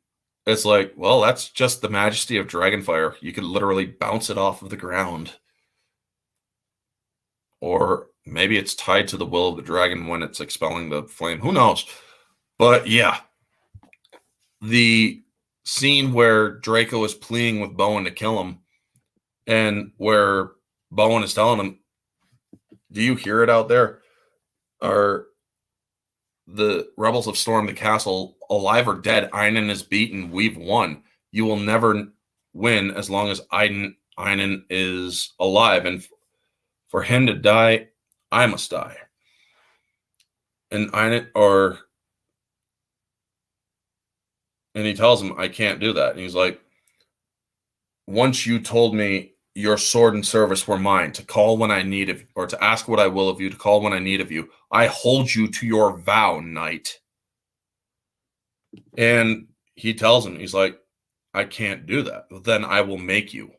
it's like, well, that's just the majesty of Dragonfire. You could literally bounce it off of the ground. Or maybe it's tied to the will of the dragon when it's expelling the flame. Who knows? But yeah, the scene where Draco is pleading with Bowen to kill him, and where Bowen is telling him, do you hear it out there? Are the rebels have stormed the castle, alive or dead? Einan is beaten. We've won. You will never win as long as Einan is alive. And for him to die, I must die. And Einan, or And he tells him, I can't do that. And he's like, once you told me your sword and service were mine, to call when I need of, or to ask what I will of you, to call when I need of you, I hold you to your vow, knight. And he tells him, he's like, I can't do that. Then I will make you.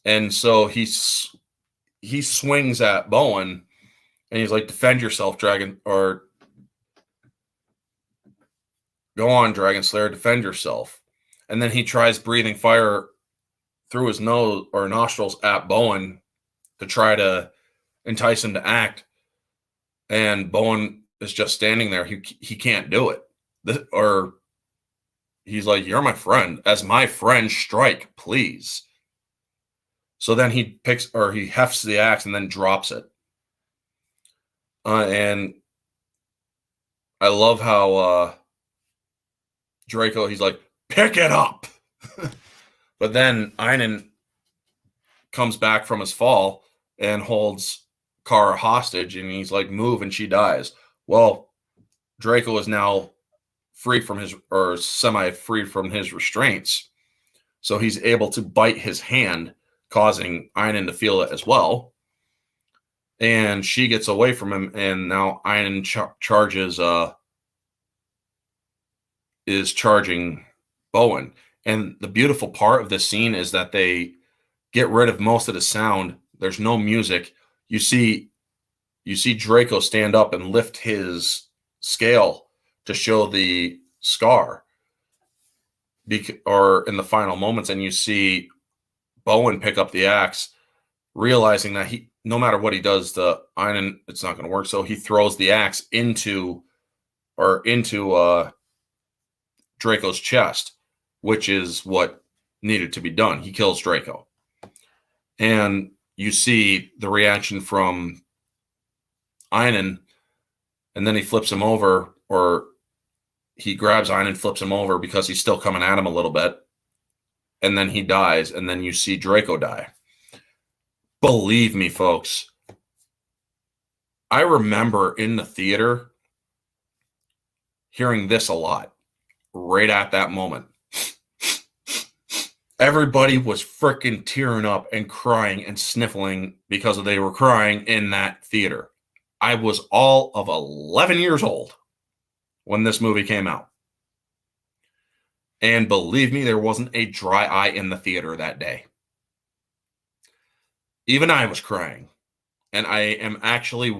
And so he swings at Bowen, and he's like, defend yourself, Dragon, or go on, Dragon Slayer, defend yourself. And then he tries breathing fire through his nose or nostrils at Bowen to try to entice him to act. And Bowen is just standing there. He can't do it. Or he's like, you're my friend. As my friend, strike, please. So then he hefts the axe and then drops it. And I love how Draco, he's like, pick it up. But then Einon comes back from his fall and holds Kara hostage, and he's like, move, and she dies. Well, Draco is now free from his, or semi-free from his restraints. So he's able to bite his hand, causing Einon to feel it as well. And she gets away from him, and now Einon is charging Bowen. And the beautiful part of this scene is that they get rid of most of the sound. There's no music. You see Draco stand up and lift his scale to show the scar, or in the final moments, and you see Bowen pick up the axe, realizing that no matter what he does to Einon, it's not going to work. So he throws the axe into Draco's chest, which is what needed to be done. He kills Draco. And you see the reaction from Einon, and then he flips him over, or he grabs Einon, flips him over because he's still coming at him a little bit. And then he dies, and then you see Draco die. Believe me, folks, I remember in the theater hearing this a lot right at that moment. Everybody was freaking tearing up and crying and sniffling because they were crying in that theater. I was all of 11 years old when this movie came out. And believe me, there wasn't a dry eye in the theater that day. Even I was crying. And I am actually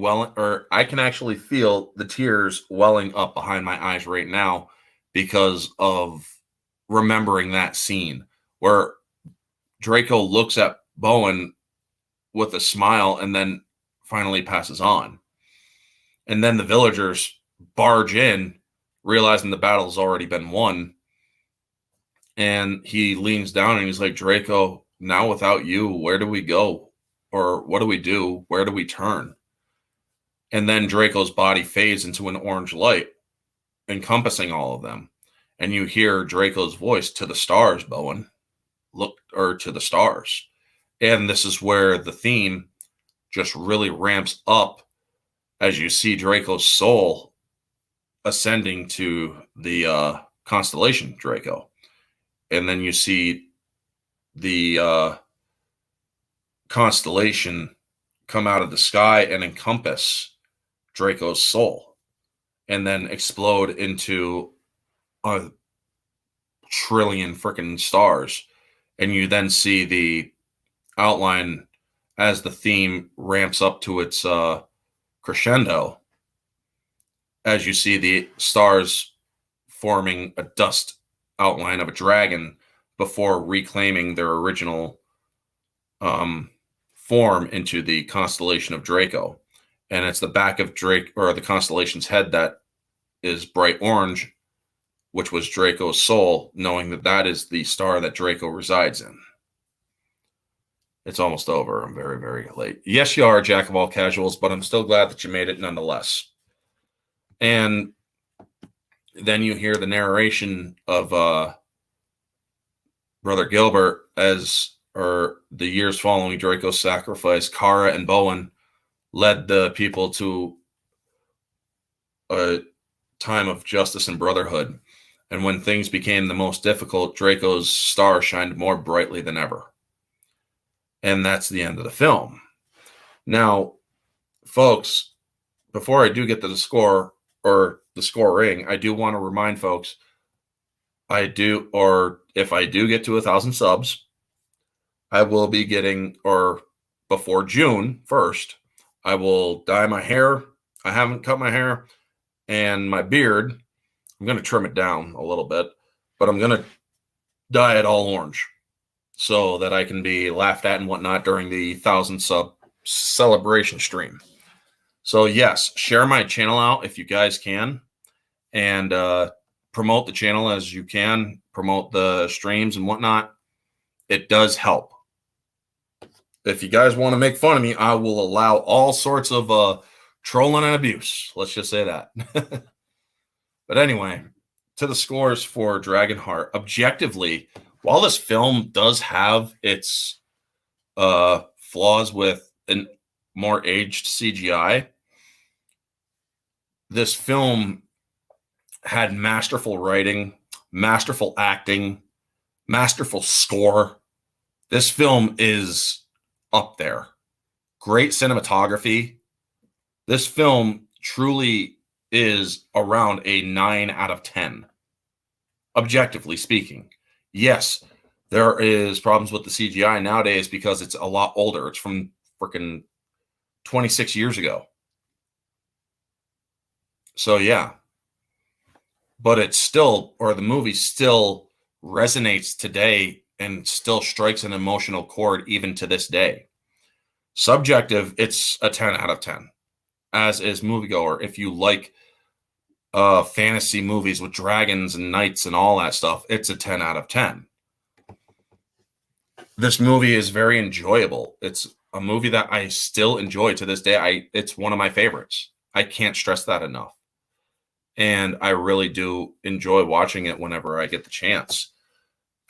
I can actually feel the tears welling up behind my eyes right now because of remembering that scene where Draco looks at Bowen with a smile and then finally passes on. And then the villagers barge in, realizing the battle's already been won. And he leans down and he's like, Draco, now without you, where do we go? Or what do we do? Where do we turn? And then Draco's body fades into an orange light, encompassing all of them. And you hear Draco's voice, to the stars, Bowen. To the stars. And this is where the theme just really ramps up as you see Draco's soul ascending to the constellation Draco. And then you see the constellation come out of the sky and encompass Draco's soul, and then explode into a trillion freaking stars. And you then see the outline as the theme ramps up to its crescendo, as you see the stars forming a dust outline of a dragon before reclaiming their original form into the constellation of Draco. And it's the back of the constellation's head that is bright orange, which was Draco's soul, knowing that that is the star that Draco resides in. It's almost over. I'm very, very late. Yes, you are a jack of all casuals, but I'm still glad that you made it nonetheless. And then you hear the narration of Brother Gilbert the years following Draco's sacrifice. Kara and Bowen led the people to a time of justice and brotherhood. And when things became the most difficult, Draco's star shined more brightly than ever. And that's the end of the film. Now, folks, before I do get to the score or the scoring, I do want to remind folks, if I do get to 1,000 subs, I will be getting, or before June 1st, I will dye my hair. I haven't cut my hair, and my beard, I'm going to trim it down a little bit, but I'm going to dye it all orange so that I can be laughed at and whatnot during the 1,000 sub celebration stream. So yes, share my channel out if you guys can, and promote the channel as you can, promote the streams and whatnot. It does help. If you guys want to make fun of me, I will allow all sorts of trolling and abuse. Let's just say that. But anyway, to the scores for Dragonheart. Objectively, while this film does have its flaws with a more aged CGI, this film had masterful writing, masterful acting, masterful score. This film is up there. Great cinematography. This film truly is around a 9 out of 10. Objectively speaking. Yes, there is problems with the CGI nowadays because it's a lot older. It's from freaking 26 years ago. So yeah. But it's still, or the movie still resonates today and still strikes an emotional chord even to this day. Subjective, it's a 10 out of 10. As is moviegoer. If you like fantasy movies with dragons and knights and all that stuff, it's a 10 out of 10. This movie is very enjoyable. It's a movie that I still enjoy to this day. It's one of my favorites. I can't stress that enough. And I really do enjoy watching it whenever I get the chance.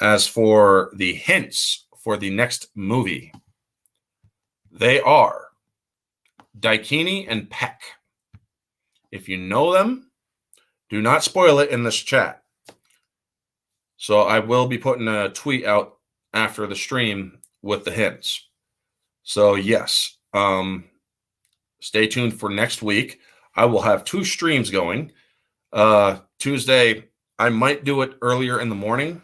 As for the hints for the next movie, they are Daikini and Peck. If you know them, do not spoil it in this chat. So I will be putting a tweet out after the stream with the hints. So yes, stay tuned for next week. I will have 2 streams going. Tuesday, I might do it earlier in the morning,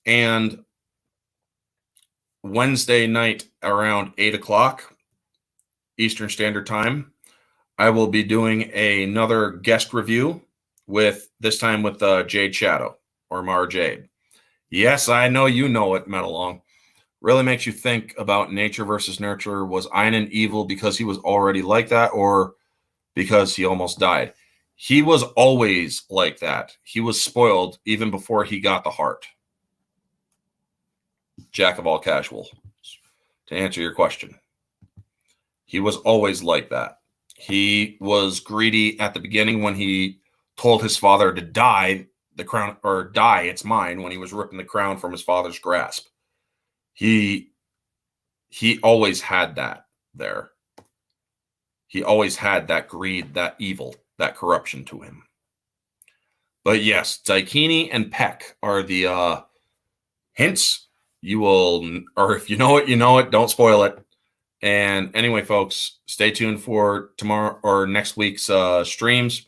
and Wednesday night around 8 o'clock Eastern Standard Time, I will be doing another guest review this time with Jade Shadow, or Mara Jade. Yes, I know you know it, Metalong. Really makes you think about nature versus nurture. Was Einon evil because he was already like that, or because he almost died? He was always like that. He was spoiled even before he got the heart. Jack of all casual. To answer your question, he was always like that. He was greedy at the beginning when he told his father to die the crown, or die, it's mine, when he was ripping the crown from his father's grasp. He always had that there. He always had that greed, that evil, that corruption to him. But yes, Daikini and Peck are the hints. You will, or if you know it, you know it. Don't spoil it. And anyway, folks, stay tuned for tomorrow or next week's streams.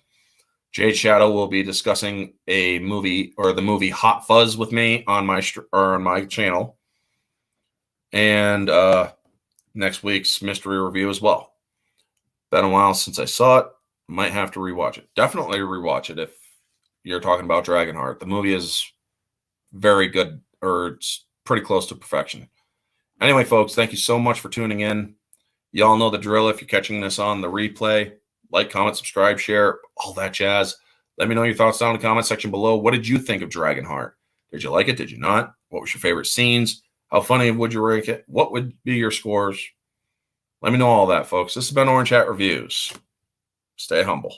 Jade Shadow will be discussing a movie, or the movie Hot Fuzz, with me on my channel. And next week's mystery review as well. Been a while since I saw it. Might have to rewatch it. Definitely rewatch it if you're talking about Dragonheart. The movie is very good, or it's pretty close to perfection. Anyway, folks, thank you so much for tuning in. Y'all know the drill. If you're catching this on the replay, like, comment, subscribe, share, all that jazz. Let me know your thoughts down in the comment section below. What did you think of Dragonheart? Did you like it? Did you not? What was your favorite scenes? How funny would you rank it? What would be your scores? Let me know all that, folks. This has been Orange Hat Reviews. Stay humble.